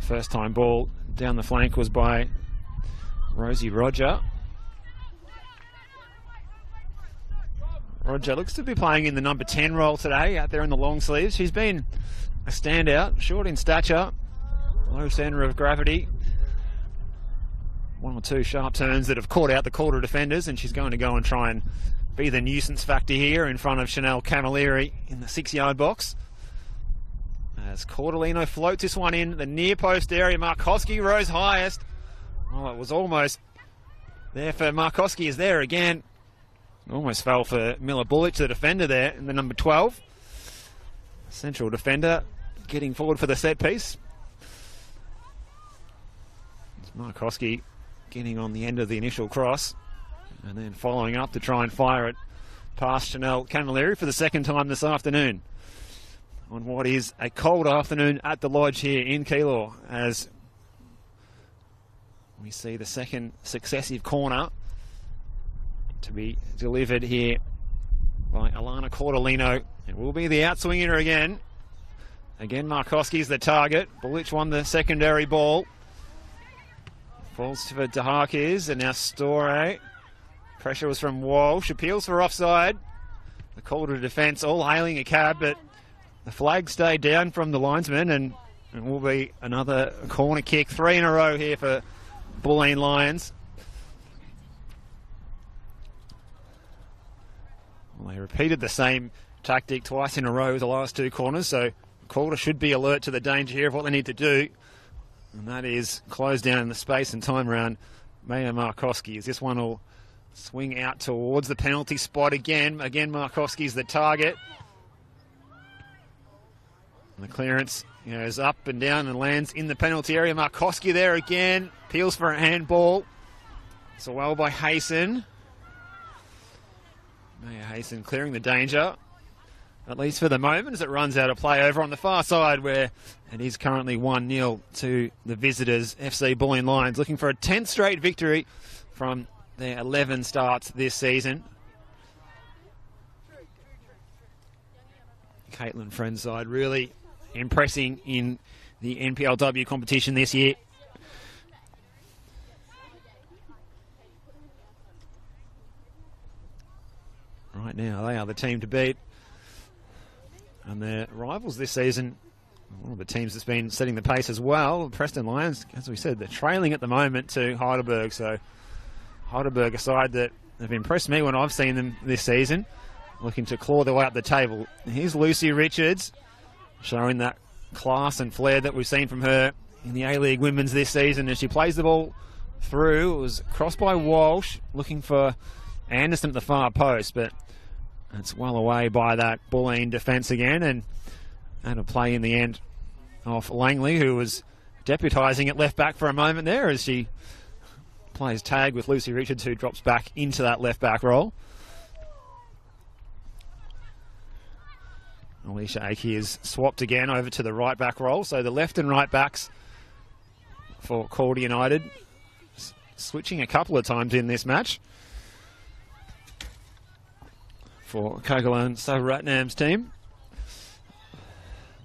First time ball down the flank was by Rosie Roger. Roger looks to be playing in the number 10 role today, out there in the long sleeves. She's been a standout, short in stature, low centre of gravity. One or two sharp turns that have caught out the Calder defenders, and she's going to go and try and be the nuisance factor here in front of Chanel Camilleri in the 6-yard box. As Cordolino floats this one in the near post area, Markowski rose highest. Oh, it was almost there for Markowski, is there again. Almost fell for Miller Bullich, the defender there in the number 12. Central defender getting forward for the set piece. It's Markowski getting on the end of the initial cross and then following up to try and fire it past Chanel Camilleri for the second time this afternoon on what is a cold afternoon at the Lodge here in Keilor, as we see the second successive corner to be delivered here by Alana Cordolino. It will be the outswinger again. Again, Markowski's the target. Bullich won the secondary ball. Falls for Dahakis, and now Storey. Pressure was from Walsh. Appeals for offside. The Calder defence all hailing a cab, but the flag stayed down from the linesman, and it will be another corner kick. 3 in a row here for Bulleen Lions. Well, they repeated the same tactic twice in a row with the last 2 corners, so Calder should be alert to the danger here of what they need to do, and that is close down the space and time around Maya Markowski, as this one will swing out towards the penalty spot again. Again, Markowski's the target. And the clearance is up and down and lands in the penalty area. Markowski there again. Appeals for a handball. So well by Hayson. Maya Hayson clearing the danger, at least for the moment, as it runs out of play over on the far side, where it is currently 1-0 to the visitors, FC Bulleen Lions, looking for a 10th straight victory from their 11 starts this season. Caitlin Friendside really impressing in the NPLW competition this year. Right now, they are the team to beat. And their rivals this season, one of the teams that's been setting the pace as well, Preston Lions, as we said, they're trailing at the moment to Heidelberg. So Heidelberg, a side that have impressed me when I've seen them this season, looking to claw their way up the table. Here's Lucy Richards, showing that class and flair that we've seen from her in the A-League Women's this season. As she plays the ball through, it was crossed by Walsh, looking for Anderson at the far post, but it's well away by that Bulleen defence again, and a play in the end off Langley, who was deputising at left back for a moment there as she plays tag with Lucy Richards, who drops back into that left back role. Alicia Akey is swapped again over to the right back role, so the left and right backs for Calder United switching a couple of times in this match for Kogalan Savaratnam's team.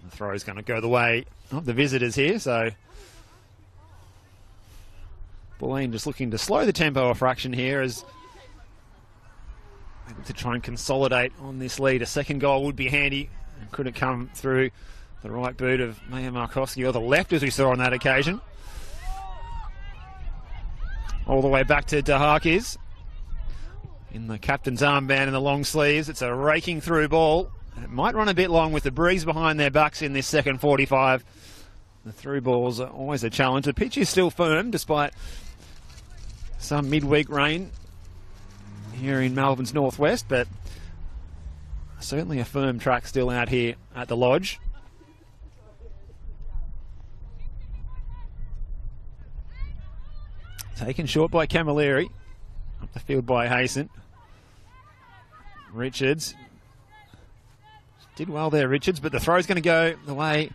The throw is going to go the way of the visitors here, so Bulleen just looking to slow the tempo a fraction here as able to try and consolidate on this lead. A second goal would be handy, and could it come through the right boot of Maya Markowski, or the left, as we saw on that occasion. All the way back to Dahakis in the captain's armband and the long sleeves. It's a raking through ball. It might run a bit long with the breeze behind their backs in this second 45. The through balls are always a challenge. The pitch is still firm despite some midweek rain here in Melbourne's northwest, but certainly a firm track still out here at the Lodge. Taken short by Camilleri. Up the field by Hayson. Richards. Did well there, Richards, but the throw's going to go the way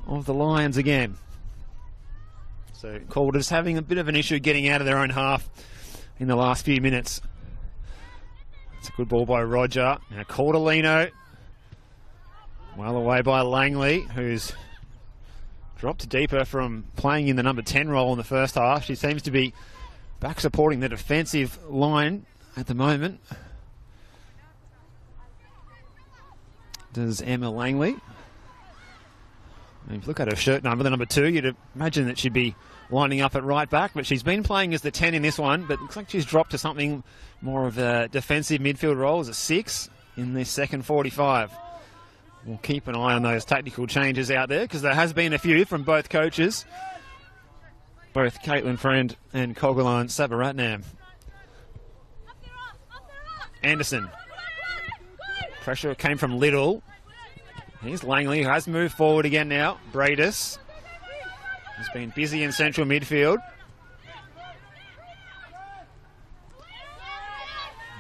of the Lions again. So Calder's having a bit of an issue getting out of their own half in the last few minutes. It's a good ball by Roger. Now Cordolino. Well away by Langley, who's dropped deeper from playing in the number 10 role in the first half. She seems to be back supporting the defensive line at the moment. Does Emma Langley. And if you look at her shirt number, the number 2, you'd imagine that she'd be lining up at right back, but she's been playing as the 10 in this one, but looks like she's dropped to something more of a defensive midfield role as a 6 in this second 45. We'll keep an eye on those tactical changes out there, because there has been a few from both coaches, both Caitlin Friend and Kogalan Savaratnam. Anderson. Pressure came from Little. Here's Langley, who has moved forward again now. Bradis has been busy in central midfield.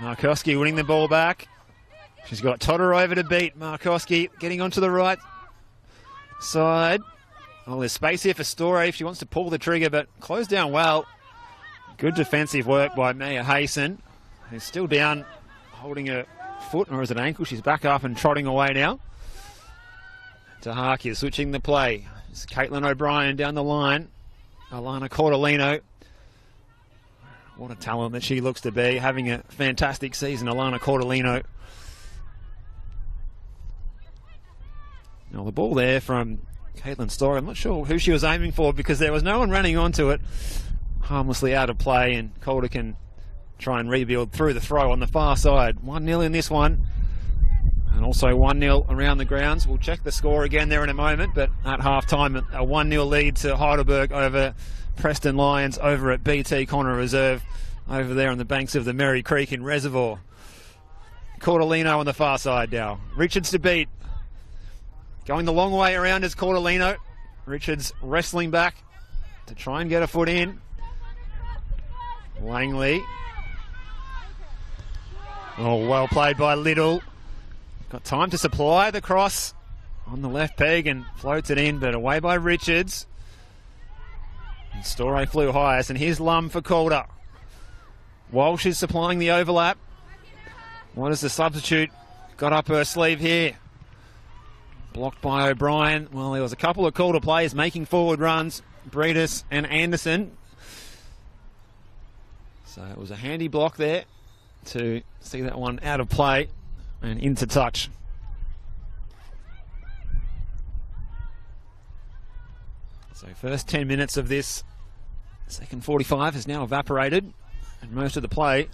Markowski winning the ball back. She's got Totter over to beat. Markowski getting onto the right side. Well, there's space here for Story if she wants to pull the trigger, but closed down well. Good defensive work by Maya Hayson, who's still down, holding her foot, or is it ankle? She's back up and trotting away now. Tahaki is switching the play. It's Caitlin O'Brien down the line. Alana Cordolino. What a talent that she looks to be, having a fantastic season, Alana Cordolino. Now the ball there from Caitlin Story. I'm not sure who she was aiming for, because there was no one running onto it. Harmlessly out of play, and Calder can try and rebuild through the throw on the far side. 1-0 in this one, and also 1-0 around the grounds. We'll check the score again there in a moment, but at half-time, a 1-0 lead to Heidelberg over Preston Lions over at BT Connor Reserve over there on the banks of the Merry Creek in Reservoir. Cordolino on the far side now. Richards to beat. Going the long way around is Cordolino. Richards wrestling back to try and get a foot in. Langley. Oh, well played by Little. Got time to supply the cross on the left peg and floats it in, but away by Richards. And Storey flew highest, and here's Lum for Calder. Walsh is supplying the overlap. What has the substitute got up her sleeve here? Blocked by O'Brien. Well, there was a couple of Calder players making forward runs, Breedis and Anderson. So it was a handy block there to see that one out of play and into touch. So first 10 minutes of this second 45 has now evaporated, and most of the play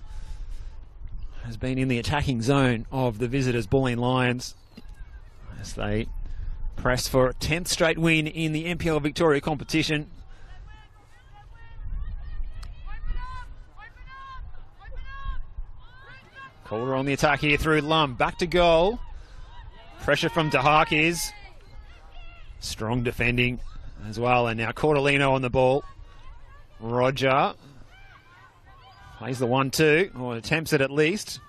has been in the attacking zone of the visitors, Bulleen Lions, as they press for a 10th straight win in the NPL Victoria competition. Calder on the attack here through Lum. Back to goal. Pressure from DeHarkis. Strong defending as well. And now Cordolino on the ball. Roger plays the 1-2, or attempts it at least.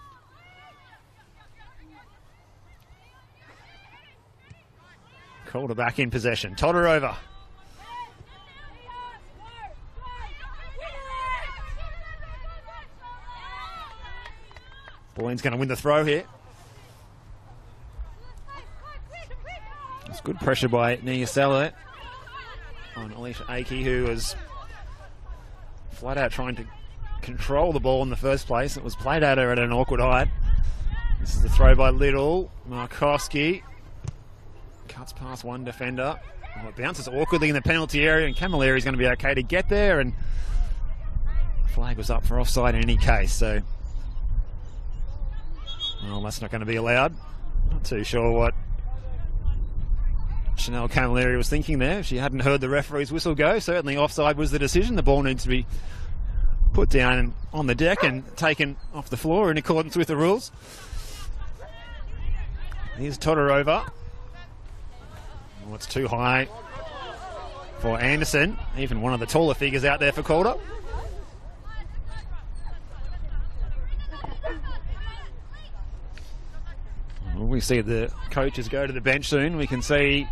Calder back in possession. Todorova. Bulleen's going to win the throw here. It's good pressure by Niasela on Alicia Akey, who was flat out trying to control the ball in the first place. It was played at her at an awkward height. This is the throw by Little. Markowski cuts past one defender. Oh, it bounces awkwardly in the penalty area, and Camilleri is going to be okay to get there, and the flag was up for offside in any case, so well, that's not going to be allowed. Not too sure what Chanel Camilleri was thinking there. If she hadn't heard the referee's whistle go, certainly offside was the decision. The ball needs to be put down and on the deck and taken off the floor in accordance with the rules. Here's Todorova. Oh, it's too high for Anderson. Even one of the taller figures out there for Calder. Well, we see the coaches go to the bench soon. We can see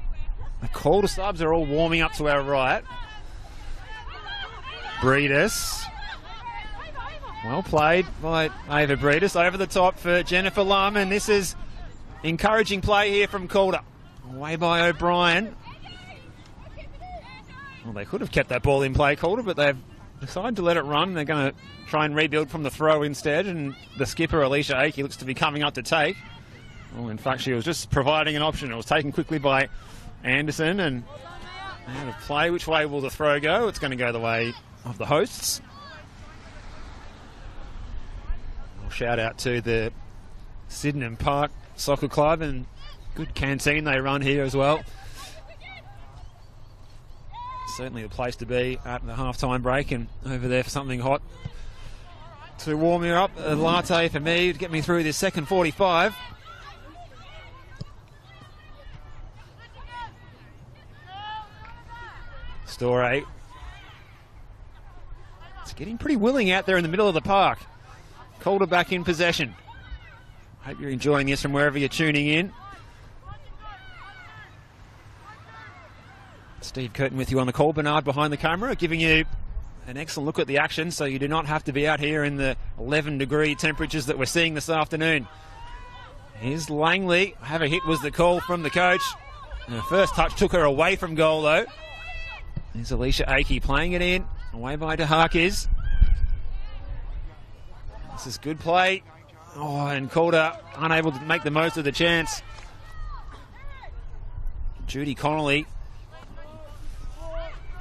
the Calder subs are all warming up to our right. Breedis. Well played by Ava Breedis. Over the top for Jennifer Lum, and this is encouraging play here from Calder. Away by O'Brien. Well, they could have kept that ball in play, Calder, but they've decided to let it run. They're going to try and rebuild from the throw instead, and the skipper, Alicia Akey, looks to be coming up to take. Well, in fact, she was just providing an option. It was taken quickly by Anderson, and out of play. Which way will the throw go? It's going to go the way of the hosts. Well, shout out to the Sydenham Park Soccer Club, and good canteen they run here as well. Certainly the place to be at the half-time break, and over there for something hot to warm you up. A latte for me to get me through this second 45. Storey. It's getting pretty willing out there in the middle of the park. Calder back in possession. Hope you're enjoying this from wherever you're tuning in. Steve Curtin with you on the call. Bernard behind the camera, giving you an excellent look at the action, so you do not have to be out here in the 11-degree temperatures that we're seeing this afternoon. Here's Langley. Have a hit was the call from the coach. And her first touch took her away from goal, though. There's Alicia Akey playing it in. Away by DeHarkis. This is good play. Oh, and Calder unable to make the most of the chance. Judy Connolly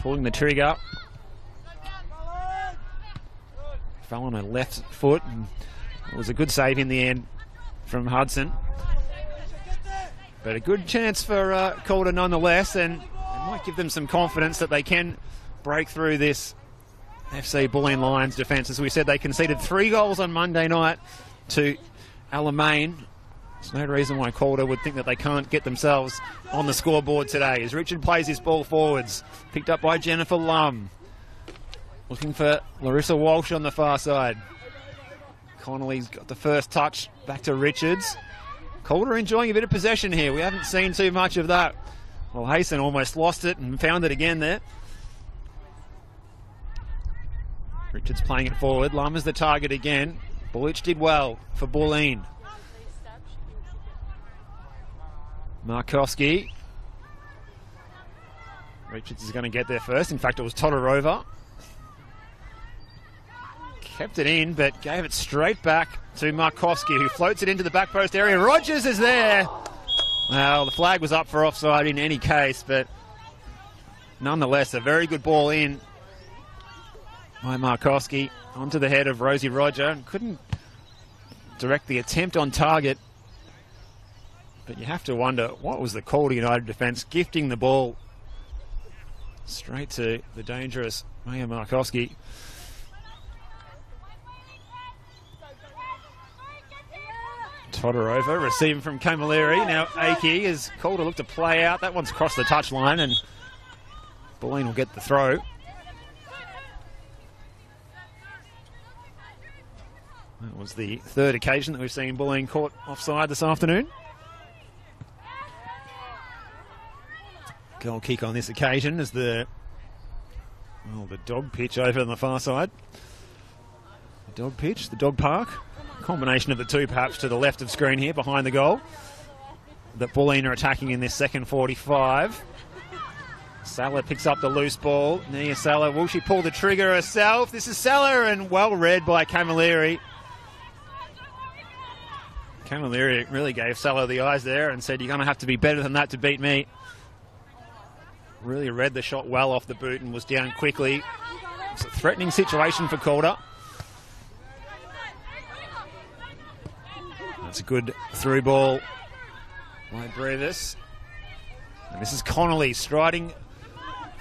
pulling the trigger. Fell on her left foot, and it was a good save in the end from Hudson. But a good chance for Calder nonetheless, and it might give them some confidence that they can break through this FC Bulleen Lions defence. As we said, they conceded 3 goals on Monday night to Alamein. There's no reason why Calder would think that they can't get themselves on the scoreboard today. As Richard plays his ball forwards, picked up by Jennifer Lum. looking for Larissa Walsh on the far side. Connolly's got the first touch, back to Richards. Calder enjoying a bit of possession here. We haven't seen too much of that. Well, Hayson almost lost it and found it again there. Richards playing it forward. Lama's the target again. Bullich did well for Bulleen. Markowski. Richards is going to get there first. In fact, it was Todorova. Kept it in, but gave it straight back to Markowski, who floats it into the back post area. Rogers is there. Well, the flag was up for offside in any case, but nonetheless, a very good ball in by Markowski onto the head of Rosie Roger, and couldn't direct the attempt on target. But you have to wonder, what was the Calder United defence gifting the ball straight to the dangerous Maya Markowski. Todorova receiving from Camilleri. Now Aki as Calder looked to play out. That one's crossed the touchline and Bulleen will get the throw. That was the third occasion that we've seen Bulleen caught offside this afternoon. Goal kick on this occasion as the dog pitch over on the far side. The dog pitch, the dog park. Combination of the two perhaps to the left of screen here behind the goal that Bulleen are attacking in this second 45. Salah picks up the loose ball. Nia Salah, will she pull the trigger herself? This is Salah, and well read by Camilleri. Camilleri really gave Salah the eyes there and said, you're going to have to be better than that to beat me. Really read the shot well off the boot and was down quickly. It's a threatening situation for Calder. That's a good through ball by Brevis. And this is Connolly striding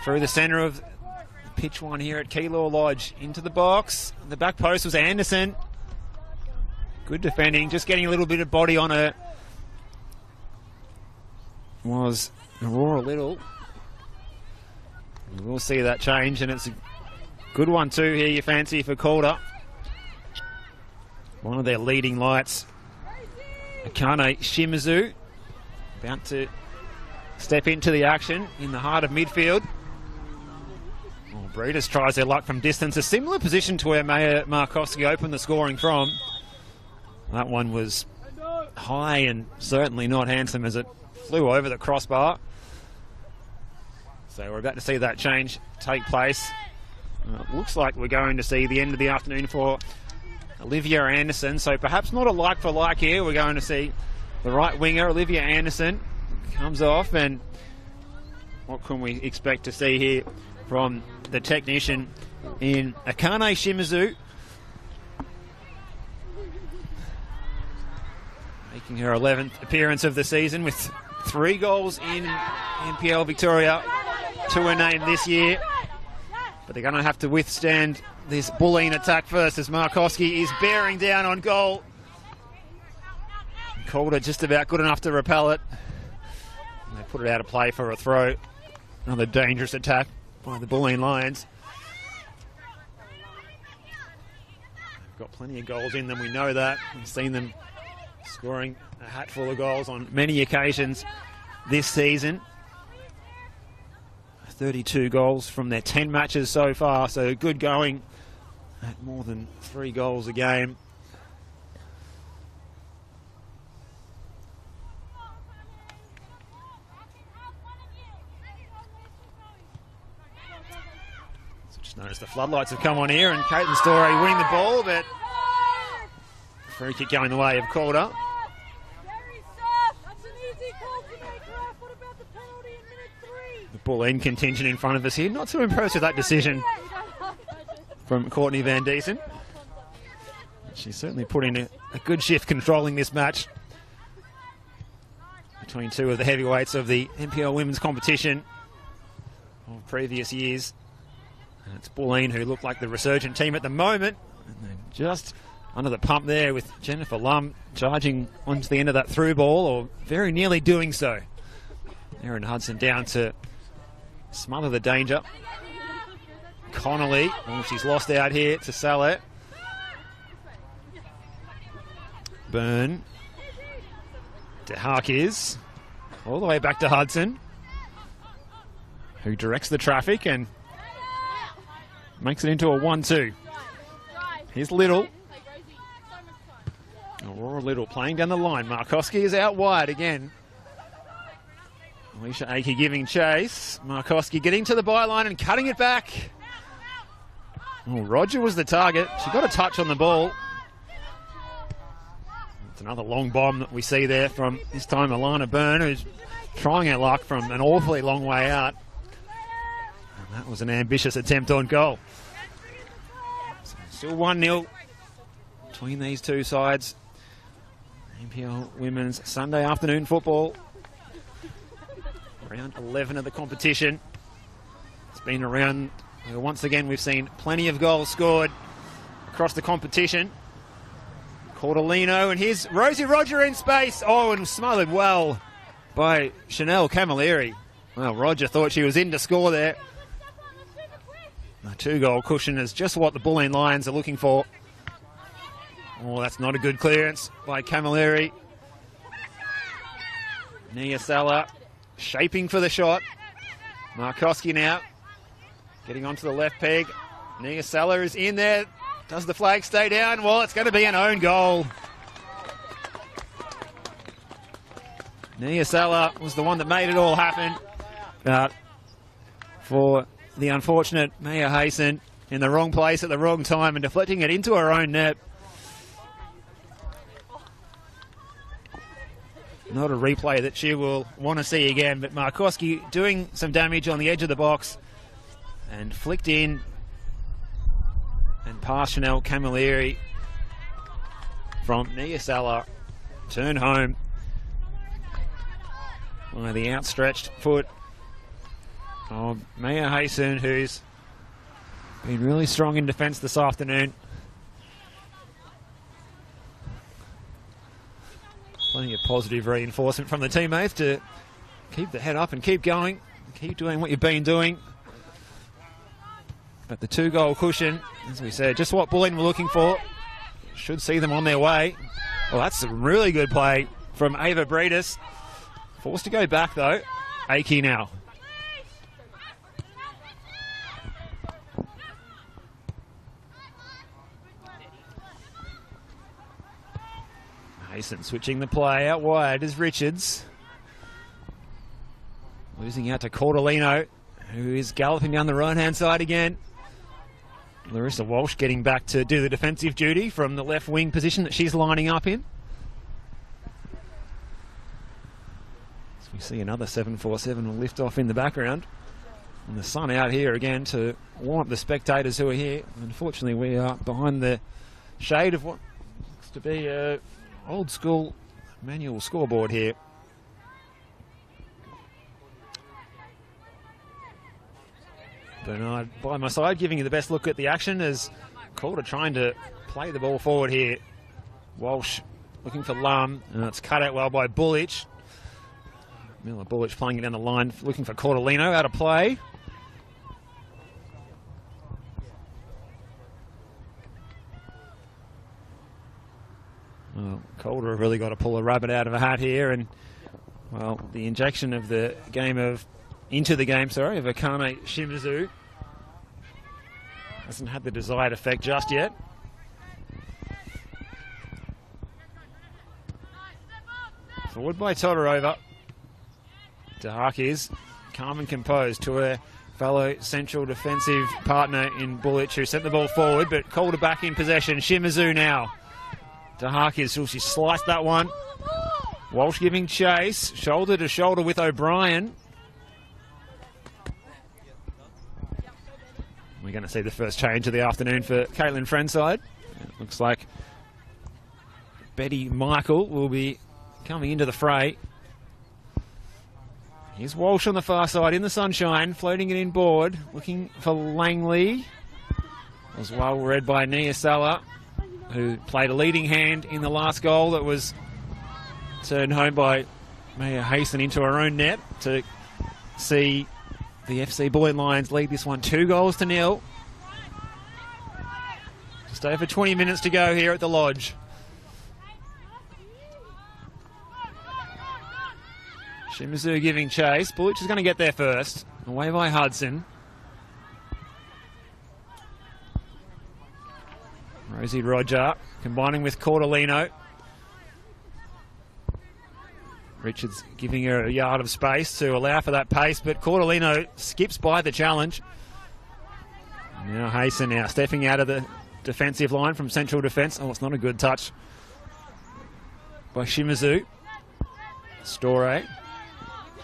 through the centre of the pitch one here at Keilor Lodge. Into the box. The back post was Anderson. Good defending, just getting a little bit of body on her. Was Aurora Little. We'll see that change, and it's a good one too here, you fancy, for Calder. One of their leading lights. Akane Shimizu about to step into the action in the heart of midfield. Breeders tries their luck from distance. A similar position to where Maya Markowski opened the scoring from. That one was high and certainly not handsome as it flew over the crossbar. So we're about to see that change take place. It looks like we're going to see the end of the afternoon for Olivia Anderson, so perhaps not a like for like here. We're going to see the right winger, Olivia Anderson, comes off, and what can we expect to see here from the technician in Akane Shimizu? Making her 11th appearance of the season with 3 goals in NPL Victoria to her name this year. But they're going to have to withstand this Bulleen attack first as Markowski is bearing down on goal. Calder just about good enough to repel it. And they put it out of play for a throw. Another dangerous attack by the Bulleen Lions. They've got plenty of goals in them, we know that. We've seen them scoring a hatful of goals on many occasions this season. 32 goals from their 10 matches so far, so good going at more than 3 goals a game. So just notice the floodlights have come on here, and Caitlin Story winning the ball, but free kick going the way of Calder. Bulleen contingent in front of us here. Not too impressed with that decision from Courtney Van Diesen. She's certainly put in a good shift controlling this match between two of the heavyweights of the NPL women's competition of previous years. And it's Bulleen who look like the resurgent team at the moment. And they're just under the pump there with Jennifer Lum charging onto the end of that through ball, or very nearly doing so. Erin Hudson down to smother the danger. Connolly. Oh, she's lost out here to Salah. Byrne. De Harkis. All the way back to Hudson, who directs the traffic and makes it into a 1-2. Here's Little. Aurora Little playing down the line. Markowski is out wide again. Alicia Akey giving chase. Markowski getting to the byline and cutting it back. Oh, Roger was the target. She got a touch on the ball. It's another long bomb that we see there from this time Alana Byrne, who's trying her luck from an awfully long way out. And that was an ambitious attempt on goal. So still 1-0 between these two sides. NPL Women's Sunday afternoon football. Round 11 of the competition. It's been around, once again, we've seen plenty of goals scored across the competition. Cordolino, and here's Rosie Roger in space. Oh, and smothered well by Chanel Camilleri. Well, Roger thought she was in to score there. The 2-goal cushion is just what the Bulleen Lions are looking for. Oh, that's not a good clearance by Camilleri. Nia Sala shaping for the shot. Markowski now getting onto the left peg. Nia Sala is in there. Does the flag stay down? Well, it's going to be an own goal. Nia Sala was the one that made it all happen. But for the unfortunate Maya Hayson in the wrong place at the wrong time and deflecting it into her own net. Not a replay that she will want to see again, but Markowski doing some damage on the edge of the box and flicked in and past Chanel Camilleri from Nia Sala. Turn home by the outstretched foot of Maya Hayson, who's been really strong in defence this afternoon. Plenty of positive reinforcement from the teammates to keep the head up and keep going, keep doing what you've been doing. But the 2-goal cushion, as we said, just what Bulleen were looking for. Should see them on their way. Well, that's a really good play from Ava Breedis. Forced to go back, though. Akey now. Mason switching the play out wide is Richards. Losing out to Cordolino, who is galloping down the right-hand side again. Larissa Walsh getting back to do the defensive duty from the left wing position that she's lining up in. So we see another 747 will lift off in the background. And the sun out here again to warm up the spectators who are here. Unfortunately, we are behind the shade of what looks to be a old school manual scoreboard here. Bernard by my side, giving you the best look at the action as Calder trying to play the ball forward here. Walsh looking for Lum, and it's cut out well by Bullich. Miller Bullich playing it down the line, looking for Cordolino out of play. Well, Calder have really got to pull a rabbit out of a hat here, and well, the injection of the game of into the game, sorry, of Akane Shimizu hasn't had the desired effect just yet. Forward by Todorova. De Harkis, calm and composed to her fellow central defensive partner in Bullich, who sent the ball forward, but Calder back in possession. Shimizu now. De Harkis, she sliced that one. Walsh giving chase, shoulder to shoulder with O'Brien. We're going to see the first change of the afternoon for Caitlin Friendside. It looks like Betty Michael will be coming into the fray. Here's Walsh on the far side in the sunshine, floating it inboard, looking for Langley. It was well read by Nia Sala, who played a leading hand in the last goal that was turned home by Maya Hayson into her own net to see the FC Bulleen Lions lead this one 2-0. Just over 20 minutes to go here at the Lodge. Shimizu giving chase. Bullich is going to get there first. Away by Hudson. Rosie Roger combining with Cordolino. Richards giving her a yard of space to allow for that pace, but Cordolino skips by the challenge. Now Hayson now stepping out of the defensive line from central defence. Oh, it's not a good touch by Shimizu. Storey.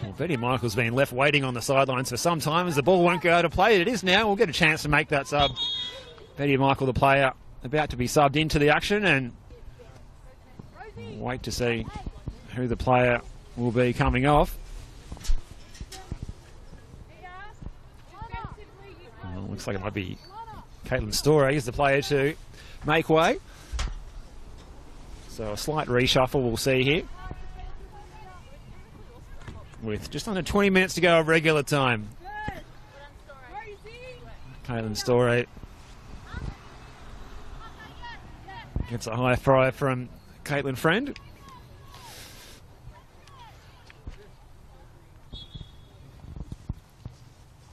Well, Betty Michael's been left waiting on the sidelines for some time as the ball won't go out of play. It is now. We'll get a chance to make that sub. Betty Michael, the player, about to be subbed into the action, and we'll wait to see who the player will be coming off. Well, looks like it might be Caitlin Storey is the player to make way. So a slight reshuffle we'll see here, with just under 20 minutes to go of regular time. Caitlin Storey gets a high five from Caitlin Friend.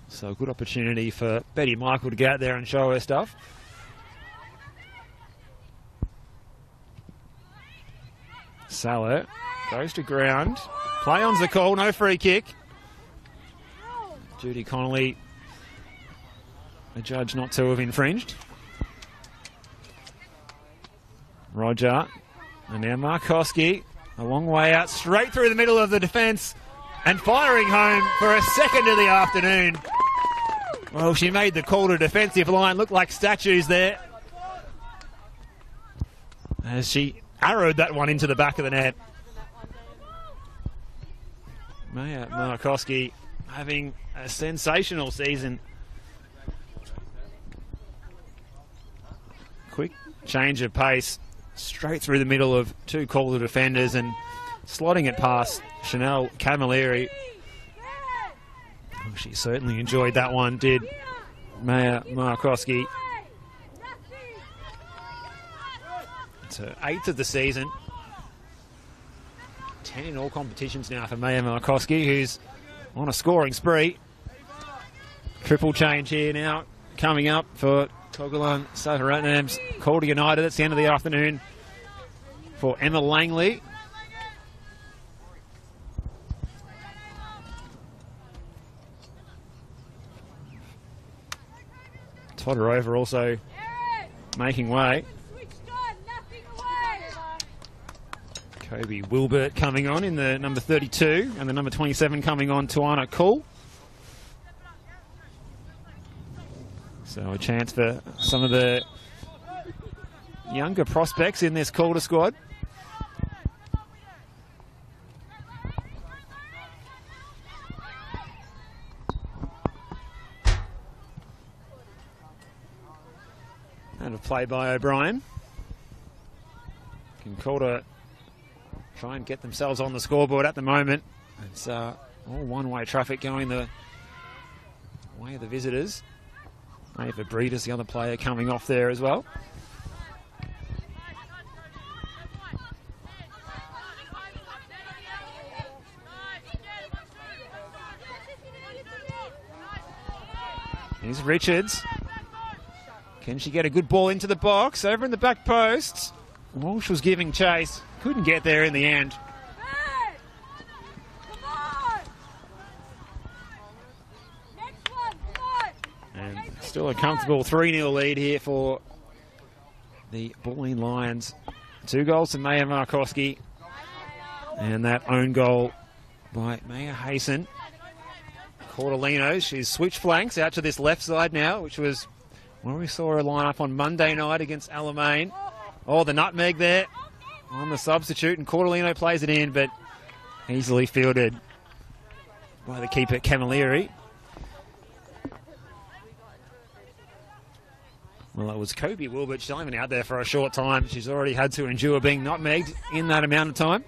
So a good opportunity for Betty Michael to get out there and show her stuff. Salah goes to ground. Play on's the call, no free kick. Judy Connolly, a judge not to have infringed. Roger, and now Markowski, a long way out, straight through the middle of the defence, and firing home for a second of the afternoon. Well, she made the Calder defensive line look like statues there, as she arrowed that one into the back of the net. Maya Markowski having a sensational season. Quick change of pace, straight through the middle of two Calder defenders and slotting it past Chanel Camilleri. Oh, she certainly enjoyed that one, did Maya Markowski. It's her 8th of the season. 10 in all competitions now for Maya Markowski, who's on a scoring spree. Triple change here now coming up for Togolan Savaratnam's Calder United. That's the end of the afternoon for Emma Langley. Todorova also making way. Kobe Wilbert coming on in the number 32, and the number 27 coming on, Tuana Cool. So a chance for some of the younger prospects in this Calder squad. And a play by O'Brien. Can Calder try and get themselves on the scoreboard at the moment? It's all one-way traffic going the way of the visitors. Ava Breeders, the other player, coming off there as well. Here's Richards. Can she get a good ball into the box? Over in the back post. Walsh was giving chase. Couldn't get there in the end. And still a comfortable 3-0 lead here for the Bulleen Lions. 2 goals to Maya Markowski. And that own goal by Maya Hayson. Cordolino, she's switched flanks out to this left side now, which was where we saw her line up on Monday night against Alamein. Oh, the nutmeg there on the substitute, and Cordolino plays it in, but easily fielded by the keeper, Camilleri. Well, it was Kobe Wilbert. She's not even out there for a short time. She's already had to endure being nutmegged in that amount of time.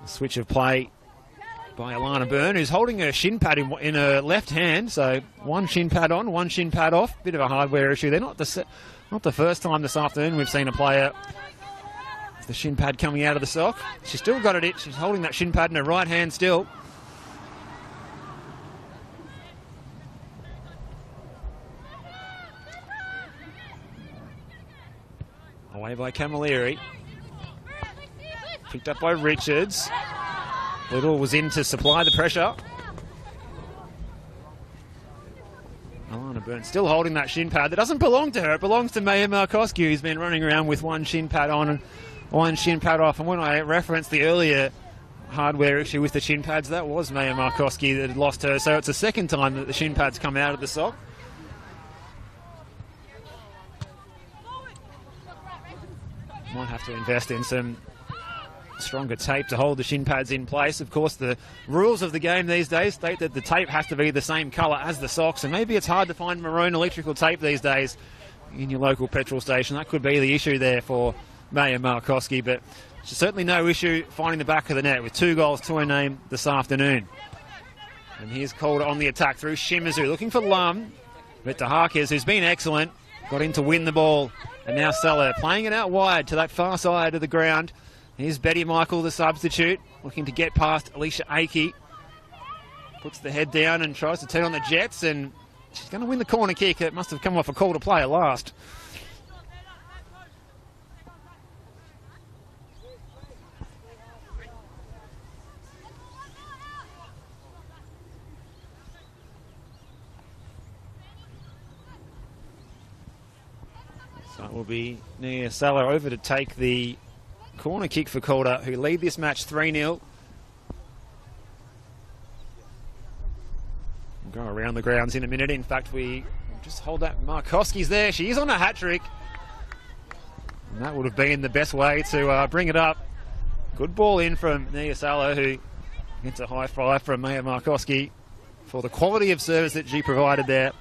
The switch of play by Alana Byrne, who's holding her shin pad in her left hand. So one shin pad on, one shin pad off. Bit of a hardware issue. They're not the first time this afternoon we've seen a player with the shin pad coming out of the sock. She's still got it. She's holding that shin pad in her right hand still. Away by Camilleri. Picked up by Richards. Little was in to supply the pressure. Alana Byrne still holding that shin pad. That doesn't belong to her. It belongs to Maya Markowski, who's been running around with one shin pad on and one shin pad off. And when I referenced the earlier hardware issue with the shin pads, that was Maya Markowski that had lost her. So it's the second time that the shin pads come out of the sock. Might have to invest in some stronger tape to hold the shin pads in place. Of course, the rules of the game these days state that the tape has to be the same colour as the socks, and maybe it's hard to find maroon electrical tape these days in your local petrol station. That could be the issue there for Maya Markowski, but there's certainly no issue finding the back of the net with 2 goals to her name this afternoon. And here's Calder on the attack through Shimizu, looking for Lum, but DeHarkes, who's been excellent, got in to win the ball, and now Seller playing it out wide to that far side of the ground. Here's Betty Michael, the substitute, looking to get past Alicia Akey. Puts the head down and tries to turn on the Jets, and she's going to win the corner kick. It must have come off a call to play at last. So it will be Nia Seller over to take the corner kick for Calder, who lead this match 3-0. We'll go around the grounds in a minute. In fact, we just hold that. Markowski's there. She is on a hat-trick. And that would have been the best way to bring it up. Good ball in from Nia Seller, who gets a high five from Maya Markowski for the quality of service that she provided there.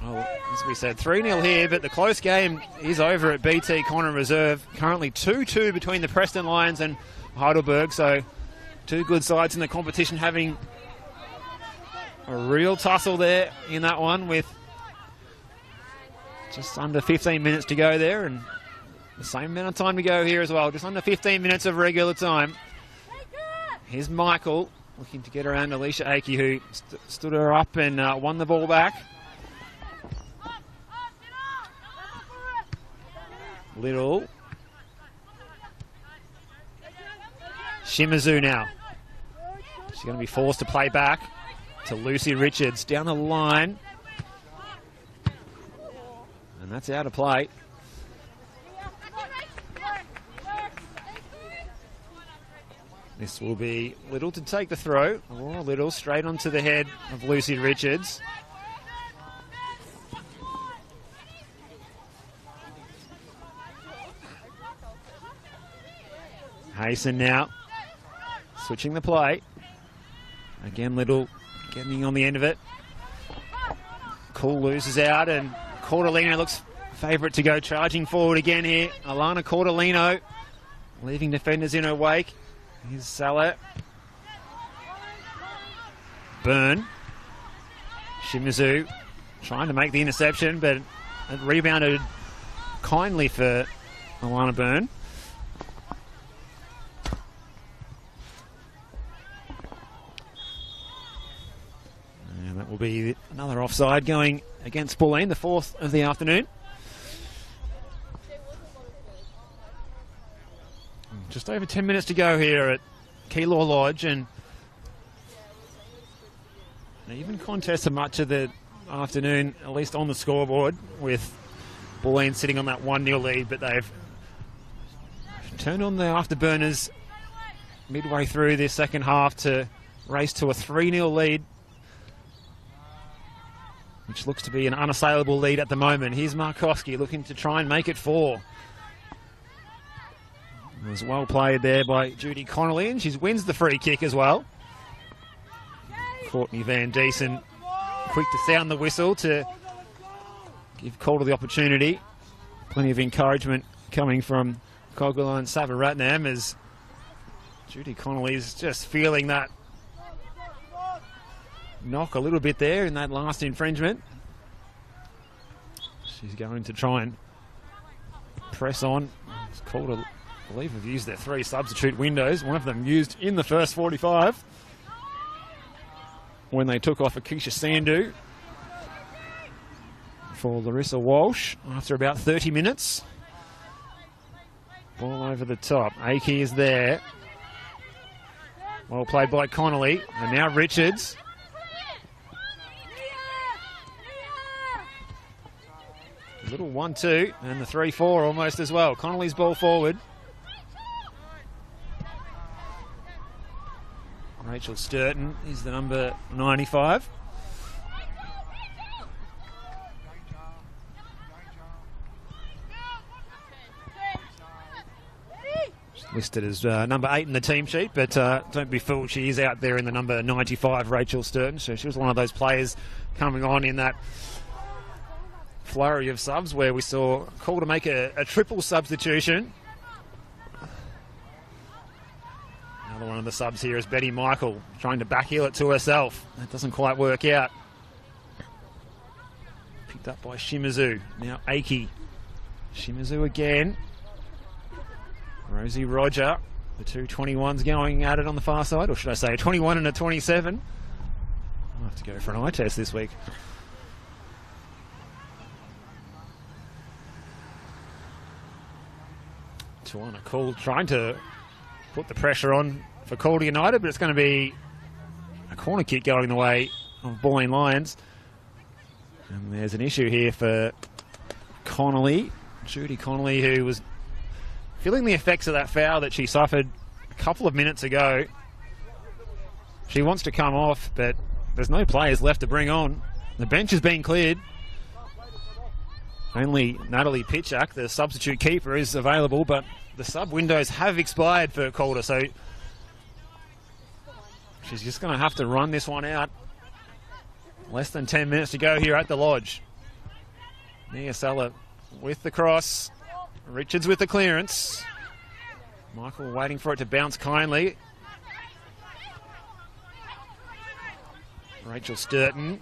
Well, as we said, 3-0 here, but the close game is over at BT Corner Reserve. Currently 2-2 between the Preston Lions and Heidelberg, so 2 good sides in the competition having a real tussle there in that one, with just under 15 minutes to go there, and the same amount of time to go here as well. Just under 15 minutes of regular time. Here's Michael looking to get around Alicia Akey, who stood her up and won the ball back. Little. Shimizu now. She's going to be forced to play back to Lucy Richards down the line. And that's out of play. This will be Little to take the throw. Oh, Little straight onto the head of Lucy Richards. Hasten now, switching the play. Again, Little getting on the end of it. Cool loses out, and Cordolino looks favourite to go charging forward again here. Alana Cordolino leaving defenders in her wake. Here's Salah. Byrne. Shimizu trying to make the interception, but it rebounded kindly for Alana Byrne. That will be another offside going against Bulleen, the 4th of the afternoon. Just over 10 minutes to go here at Keilor Lodge, and an even contest for much of the afternoon, at least on the scoreboard, with Bulleen sitting on that 1-0 lead, but they've turned on the afterburners midway through this second half to race to a 3-0 lead, which looks to be an unassailable lead at the moment. Here's Markowski looking to try and make it 4. It was well played there by Judy Connolly, and she wins the free kick as well. Courtney Van Diesen quick to sound the whistle to give Calder the opportunity. Plenty of encouragement coming from Kogulan Savaratnam as Judy Connolly's just feeling that knock a little bit there in that last infringement. She's going to try and press on. It's called, I believe we've used their 3 substitute windows. One of them used in the first 45 when they took off Akeisha Sandhu for Larissa Walsh after about 30 minutes. Ball over the top. Akey is there. Well played by Connolly. And now Richards. A little 1-2 and the 3-4 almost as well. Connolly's ball forward. Rachel Sturton is the number 95. Listed as number 8 in the team sheet, but don't be fooled, she is out there in the number 95, Rachel Sturton. So she was one of those players coming on in that flurry of subs where we saw Calder make a triple substitution. Another one of the subs here is Betty Michael, trying to backheel it to herself. That doesn't quite work out. Picked up by Shimizu. Now Akey. Shimizu again. Rosie Roger, the 2 21s going at it on the far side, or should I say a 21 and a 27. I'll have to go for an eye test this week. Tawana Cool trying to put the pressure on for Calder United, but it's going to be a corner kick going the way of Bulleen Lions. And there's an issue here for Connolly, Judy Connolly, who was feeling the effects of that foul that she suffered a couple of minutes ago. She wants to come off, but there's no players left to bring on. The bench is being cleared. Only Natalie Pitchak, the substitute keeper, is available, but the sub windows have expired for Calder, so she's just going to have to run this one out. Less than 10 minutes to go here at the Lodge. Nia Sella with the cross. Richards with the clearance. Michael waiting for it to bounce kindly. Rachel Sturton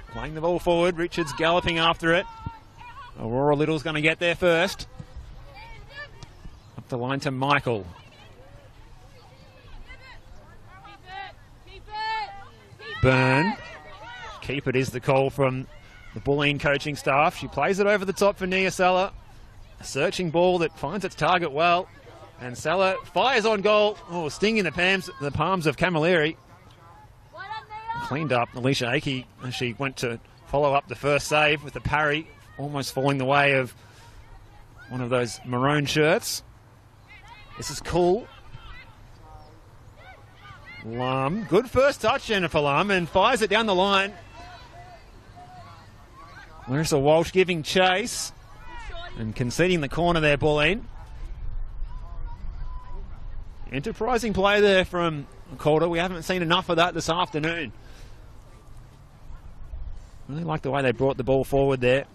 playing the ball forward. Richards galloping after it. Aurora Little's going to get there first. Up the line to Michael. Burn. Keep it is the call from the Bulleen coaching staff. She plays it over the top for Nia Sella. A searching ball that finds its target well. And Sella fires on goal. Oh, sting in the palms of Camilleri. Cleaned up Alicia Akey as she went to follow up the first save with a parry, almost falling the way of one of those maroon shirts. This is cool. Lum, good first touch, Jennifer Lum, and fires it down the line. Larissa Walsh giving chase and conceding the corner there, Bulleen. Enterprising play there from Calder. We haven't seen enough of that this afternoon. Really like the way they brought the ball forward there.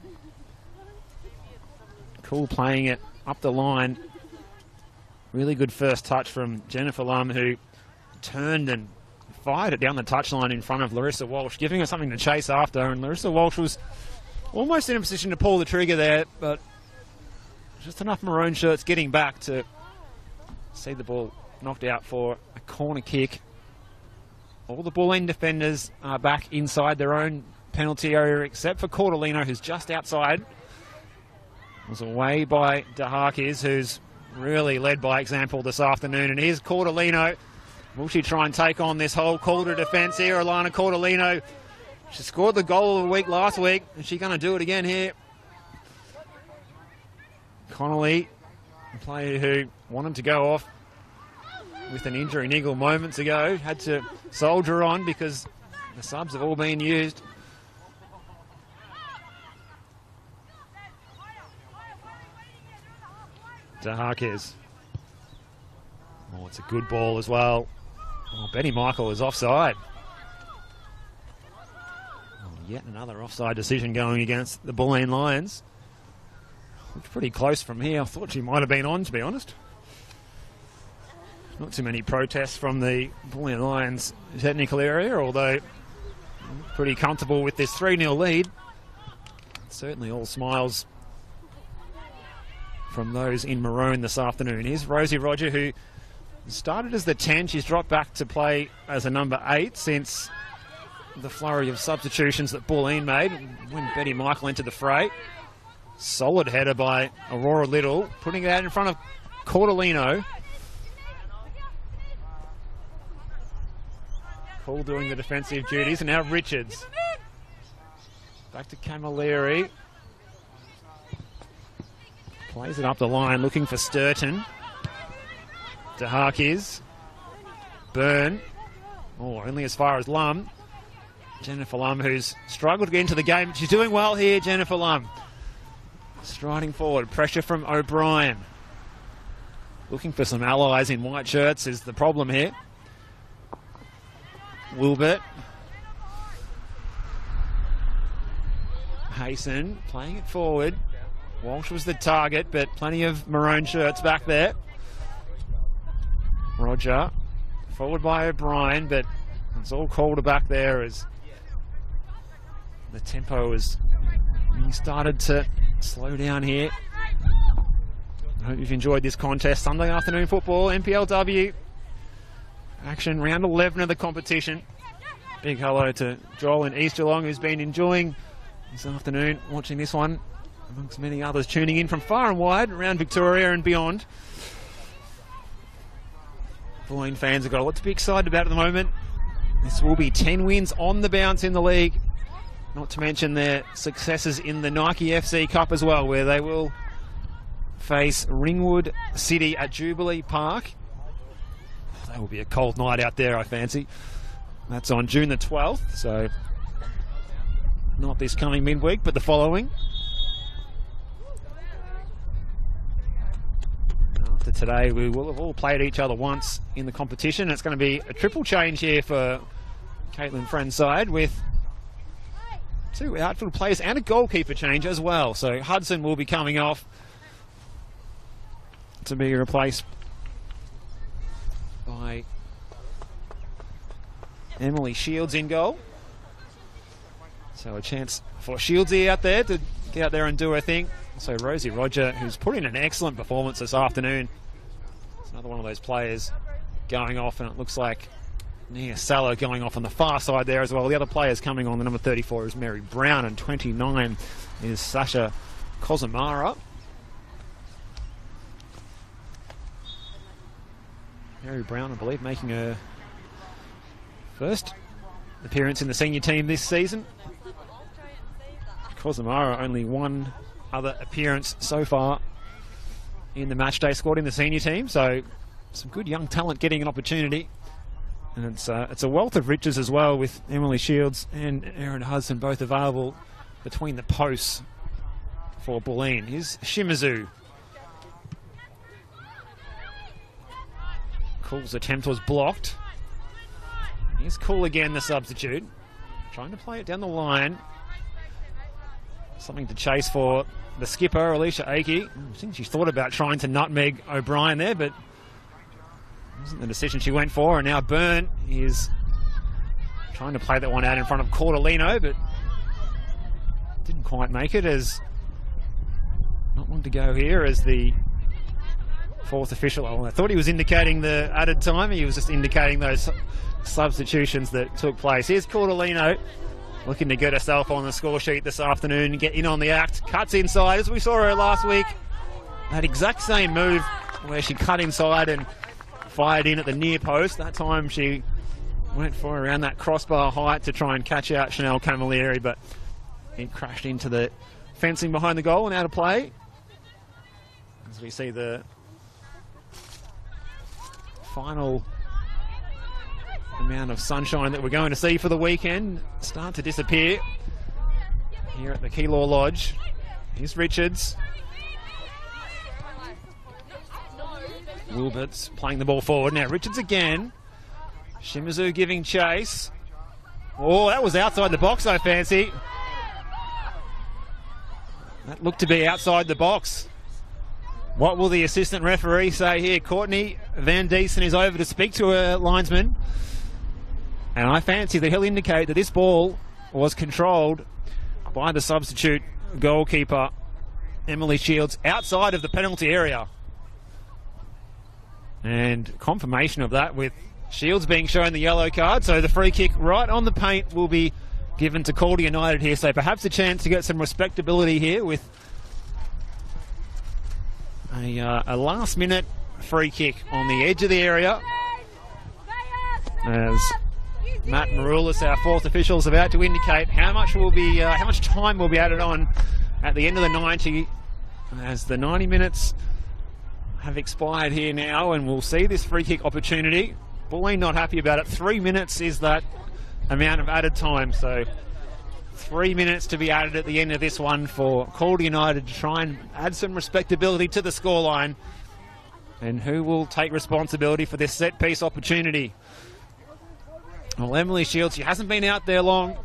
Cool playing it up the line. Really good first touch from Jennifer Lum, who turned and fired it down the touchline in front of Larissa Walsh, giving her something to chase after. And Larissa Walsh was almost in a position to pull the trigger there, but just enough maroon shirts getting back to see the ball knocked out for a corner kick. All the Bulleen defenders are back inside their own penalty area, except for Cordolino, who's just outside. It was away by DeHarkis, who's really led by example this afternoon. And here's Cordolino. Will she try and take on this whole Calder defence here? Alana Cordolino, she scored the goal of the week last week. Is she going to do it again here? Connolly, a player who wanted to go off with an injury niggle moments ago, had to soldier on because the subs have all been used. DeHarkis. Oh, it's a good ball as well. Oh, Betty Michael is offside. Oh, yet another offside decision going against the Bulleen Lions. Looked pretty close from here. I thought she might have been on, to be honest. Not too many protests from the Bulleen Lions technical area, although pretty comfortable with this 3-0 lead. Certainly all smiles from those in maroon this afternoon. Here's Rosie Roger, who started as the 10. She's dropped back to play as a number 8 since the flurry of substitutions that Bulleen made when Betty Michael entered the fray. Solid header by Aurora Little, putting it out in front of Cordolino. Paul doing the defensive duties, and now Richards. Back to Camilleri. Plays it up the line, looking for Sturton. DeHarkis. Byrne. Oh, only as far as Lum. Jennifer Lum, who's struggled to get into the game. She's doing well here, Jennifer Lum. Striding forward. Pressure from O'Brien. Looking for some allies in white shirts is the problem here. Wilbert. Hayson playing it forward. Walsh was the target, but plenty of maroon shirts back there. Roger. Forward by O'Brien, but it's all Calder back there as the tempo has started to slow down here. I hope you've enjoyed this contest. Sunday afternoon football, NPLW action, round 11 of the competition. Big hello to Joel in East Geelong, who's been enjoying this afternoon, watching this one, amongst many others tuning in from far and wide around Victoria and beyond. Bulleen fans have got a lot to be excited about at the moment. This will be 10 wins on the bounce in the league, not to mention their successes in the Nike FC Cup as well, where they will face Ringwood City at Jubilee Park. That will be a cold night out there, I fancy. That's on June the 12th, so not this coming midweek, but the following. After today, we will have all played each other once in the competition. It's going to be a triple change here for Caitlin Friend's side, with 2 outfield players and a goalkeeper change as well. So Hudson will be coming off to be replaced by Emily Shields in goal. So a chance for Shieldsy out there to get out there and do her thing. So Rosie Roger, who's put in an excellent performance this afternoon. It's another one of those players going off, and it looks like Nia Salah going off on the far side there as well. The other players coming on, the number 34 is Mary Brown, and 29 is Sasha Kozamara. Mary Brown, I believe, making her first appearance in the senior team this season. Kozamara only one other appearance so far in the matchday squad in the senior team, so some good young talent getting an opportunity. And it's a wealth of riches as well, with Emily Shields and Erin Hudson both available between the posts for Bulleen. Here's Shimizu. Cool's attempt was blocked. Here's Cool again, the substitute. Trying to play it down the line. Something to chase for the skipper, Alicia Akey. I think she thought about trying to nutmeg O'Brien there, but wasn't the decision she went for. And now Byrne is trying to play that one out in front of Cordolino, but didn't quite make it, as not one to go here as the fourth official. Oh, I thought he was indicating the added time. He was just indicating those substitutions that took place. Here's Cordolino looking to get herself on the score sheet this afternoon, get in on the act, cuts inside, as we saw her last week. That exact same move where she cut inside and fired in at the near post. That time she went for around that crossbar height to try and catch out Chanel Camilleri, but it crashed into the fencing behind the goal and out of play. As we see the final amount of sunshine that we're going to see for the weekend start to disappear here at the Keilor Lodge. Here's Richards. Wilbert's playing the ball forward. Now Richards again. Shimizu giving chase. Oh, that was outside the box, I fancy. That looked to be outside the box. What will the assistant referee say here? Courtney Van Diesen is over to speak to her linesman. And I fancy that he'll indicate that this ball was controlled by the substitute goalkeeper, Emily Shields, outside of the penalty area. And confirmation of that with Shields being shown the yellow card. So the free kick right on the paint will be given to Calder United here. So perhaps a chance to get some respectability here with a last-minute free kick on the edge of the area. As Matt Maroulis, our fourth official, is about to indicate how much time will be added on at the end of the 90, as the 90 minutes have expired here now, and we'll see this free kick opportunity. Bulleen not happy about it. 3 minutes is that amount of added time, so 3 minutes to be added at the end of this one for Calder United to try and add some respectability to the scoreline. And who will take responsibility for this set piece opportunity? Well, Emily Shields, she hasn't been out there long.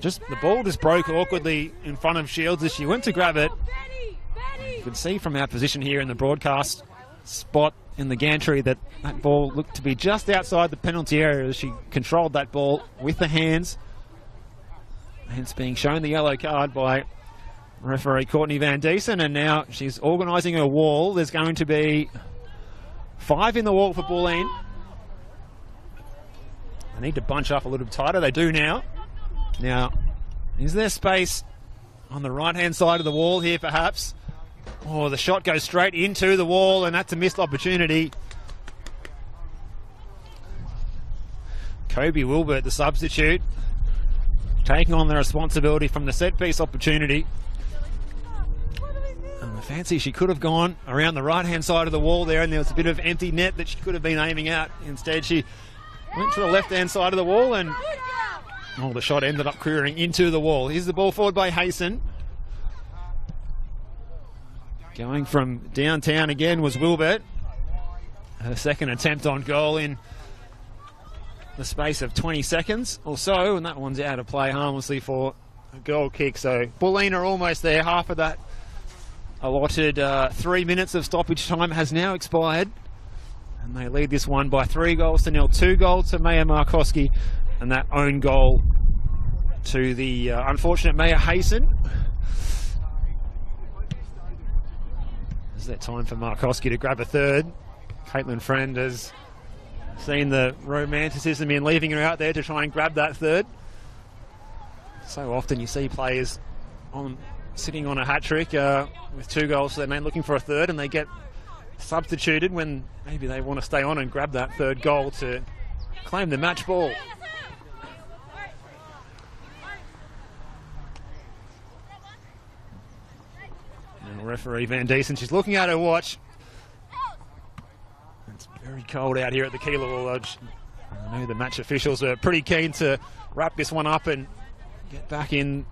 The ball just broke awkwardly in front of Shields as she went to grab it. You can see from our position here in the broadcast spot in the gantry that ball looked to be just outside the penalty area as she controlled that ball with the hands. Hence being shown the yellow card by referee Courtney Van Diesen, and now she's organising her wall. There's going to be 5 in the wall for Bulleen. They need to bunch up a little bit tighter. They do now. Now, is there space on the right-hand side of the wall here, perhaps? Oh, the shot goes straight into the wall, and that's a missed opportunity. Kobe Wilbert, the substitute, taking on the responsibility from the set-piece opportunity. And I fancy she could have gone around the right-hand side of the wall there, and there was a bit of empty net that she could have been aiming at. Instead, she went to the left-hand side of the wall, and the shot ended up careering into the wall. Here's the ball forward by Hayson. Going from downtown again was Wilbert. Her second attempt on goal in the space of 20 seconds or so, and that one's out of play harmlessly for a goal kick. So Bulleen are almost there. Half of that allotted 3 minutes of stoppage time has now expired, and they lead this one by 3-0. 2 goals to Maya Markowski, and that own goal to the unfortunate Maya Hayson. Is that time for Markowski to grab a third? Caitlin Friend has seen the romanticism in leaving her out there to try and grab that third. So often you see players sitting on a hat-trick with 2 goals to their name looking for a third, and they get substituted when maybe they want to stay on and grab that third goal to claim the match ball. And referee Van Diesen, she's looking at her watch. It's very cold out here at the Calder Lodge. I know the match officials are pretty keen to wrap this one up and get back in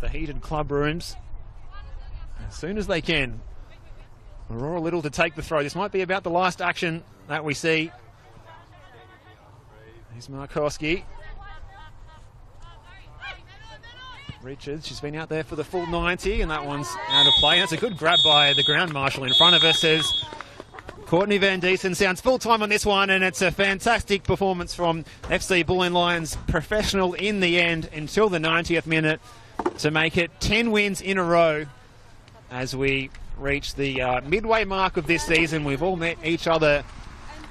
the heated club rooms as soon as they can. Aurora Little to take the throw. This might be about the last action that we see. Here's Markowski. Richards, she's been out there for the full 90, and that one's out of play. That's a good grab by the ground marshal in front of us as Courtney Van Diesen sounds full-time on this one, and it's a fantastic performance from FC Bulleen Lions, professional in the end until the 90th minute to make it 10 wins in a row as we reach the midway mark of this season. We've all met each other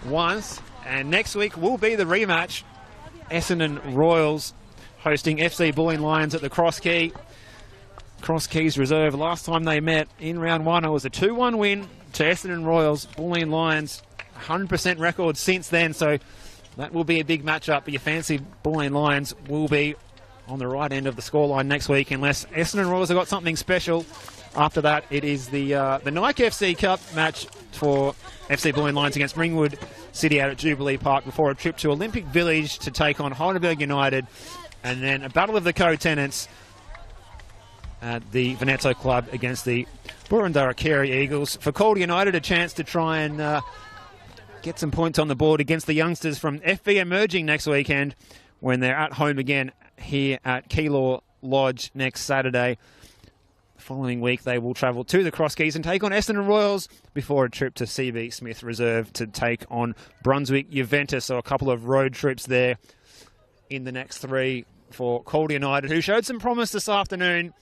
once, and next week will be the rematch. Essendon Royals hosting FC Bulleen Lions at the Cross Key. Cross Keys Reserve. Last time they met in round 1, it was a 2-1 win to Essendon Royals. Bulleen Lions, 100% record since then, so that will be a big matchup. But your fancy Bulleen Lions will be on the right end of the scoreline next week, unless Essendon Royals have got something special. After that, it is the Nike FC Cup match for FC Bulleen Lions against Ringwood City out at Jubilee Park before a trip to Olympic Village to take on Heidelberg United, and then a battle of the co-tenants at the Veneto Club against the Burundara Carey Eagles. For Calder United, a chance to try and get some points on the board against the youngsters from FV Emerging next weekend when they're at home again here at Keilor Lodge next Saturday following week, they will travel to the Cross Keys and take on Essendon Royals before a trip to CB Smith Reserve to take on Brunswick Juventus. So a couple of road trips there in the next 3 for Calder United, who showed some promise this afternoon.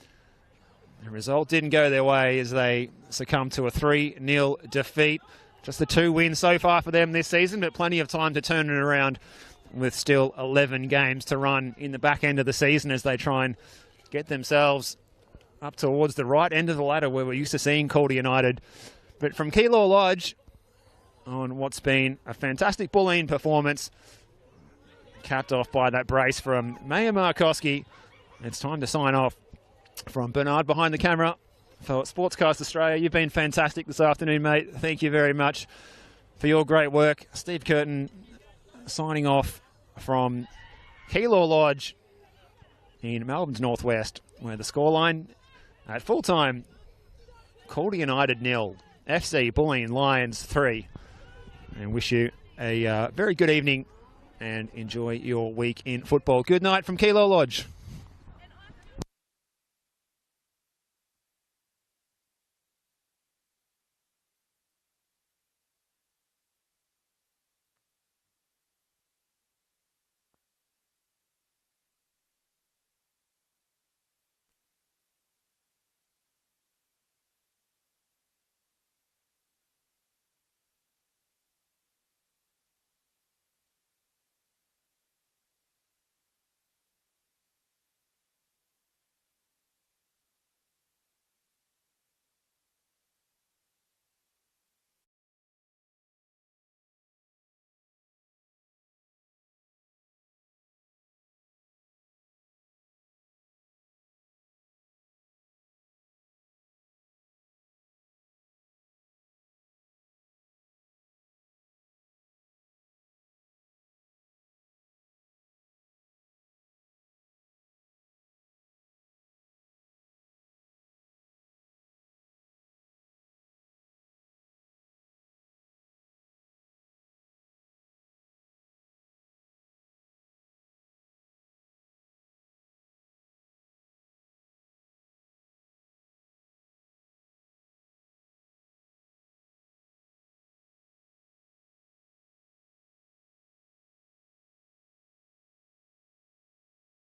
The result didn't go their way as they succumbed to a 3-0 defeat. Just the 2 wins so far for them this season, but plenty of time to turn it around with still 11 games to run in the back end of the season as they try and get themselves up towards the right end of the ladder where we're used to seeing Calder United. But from Keilor Lodge, on what's been a fantastic Bulleen performance, capped off by that brace from Maya Markowski, it's time to sign off. From Bernard behind the camera for Sportscast Australia, you've been fantastic this afternoon, mate. Thank you very much for your great work. Steve Curtin signing off from Keilor Lodge in Melbourne's northwest, where the scoreline at full time, Calder United 0, FC Bulleen Lions 3. And wish you a very good evening and enjoy your week in football. Good night from Keilor Lodge.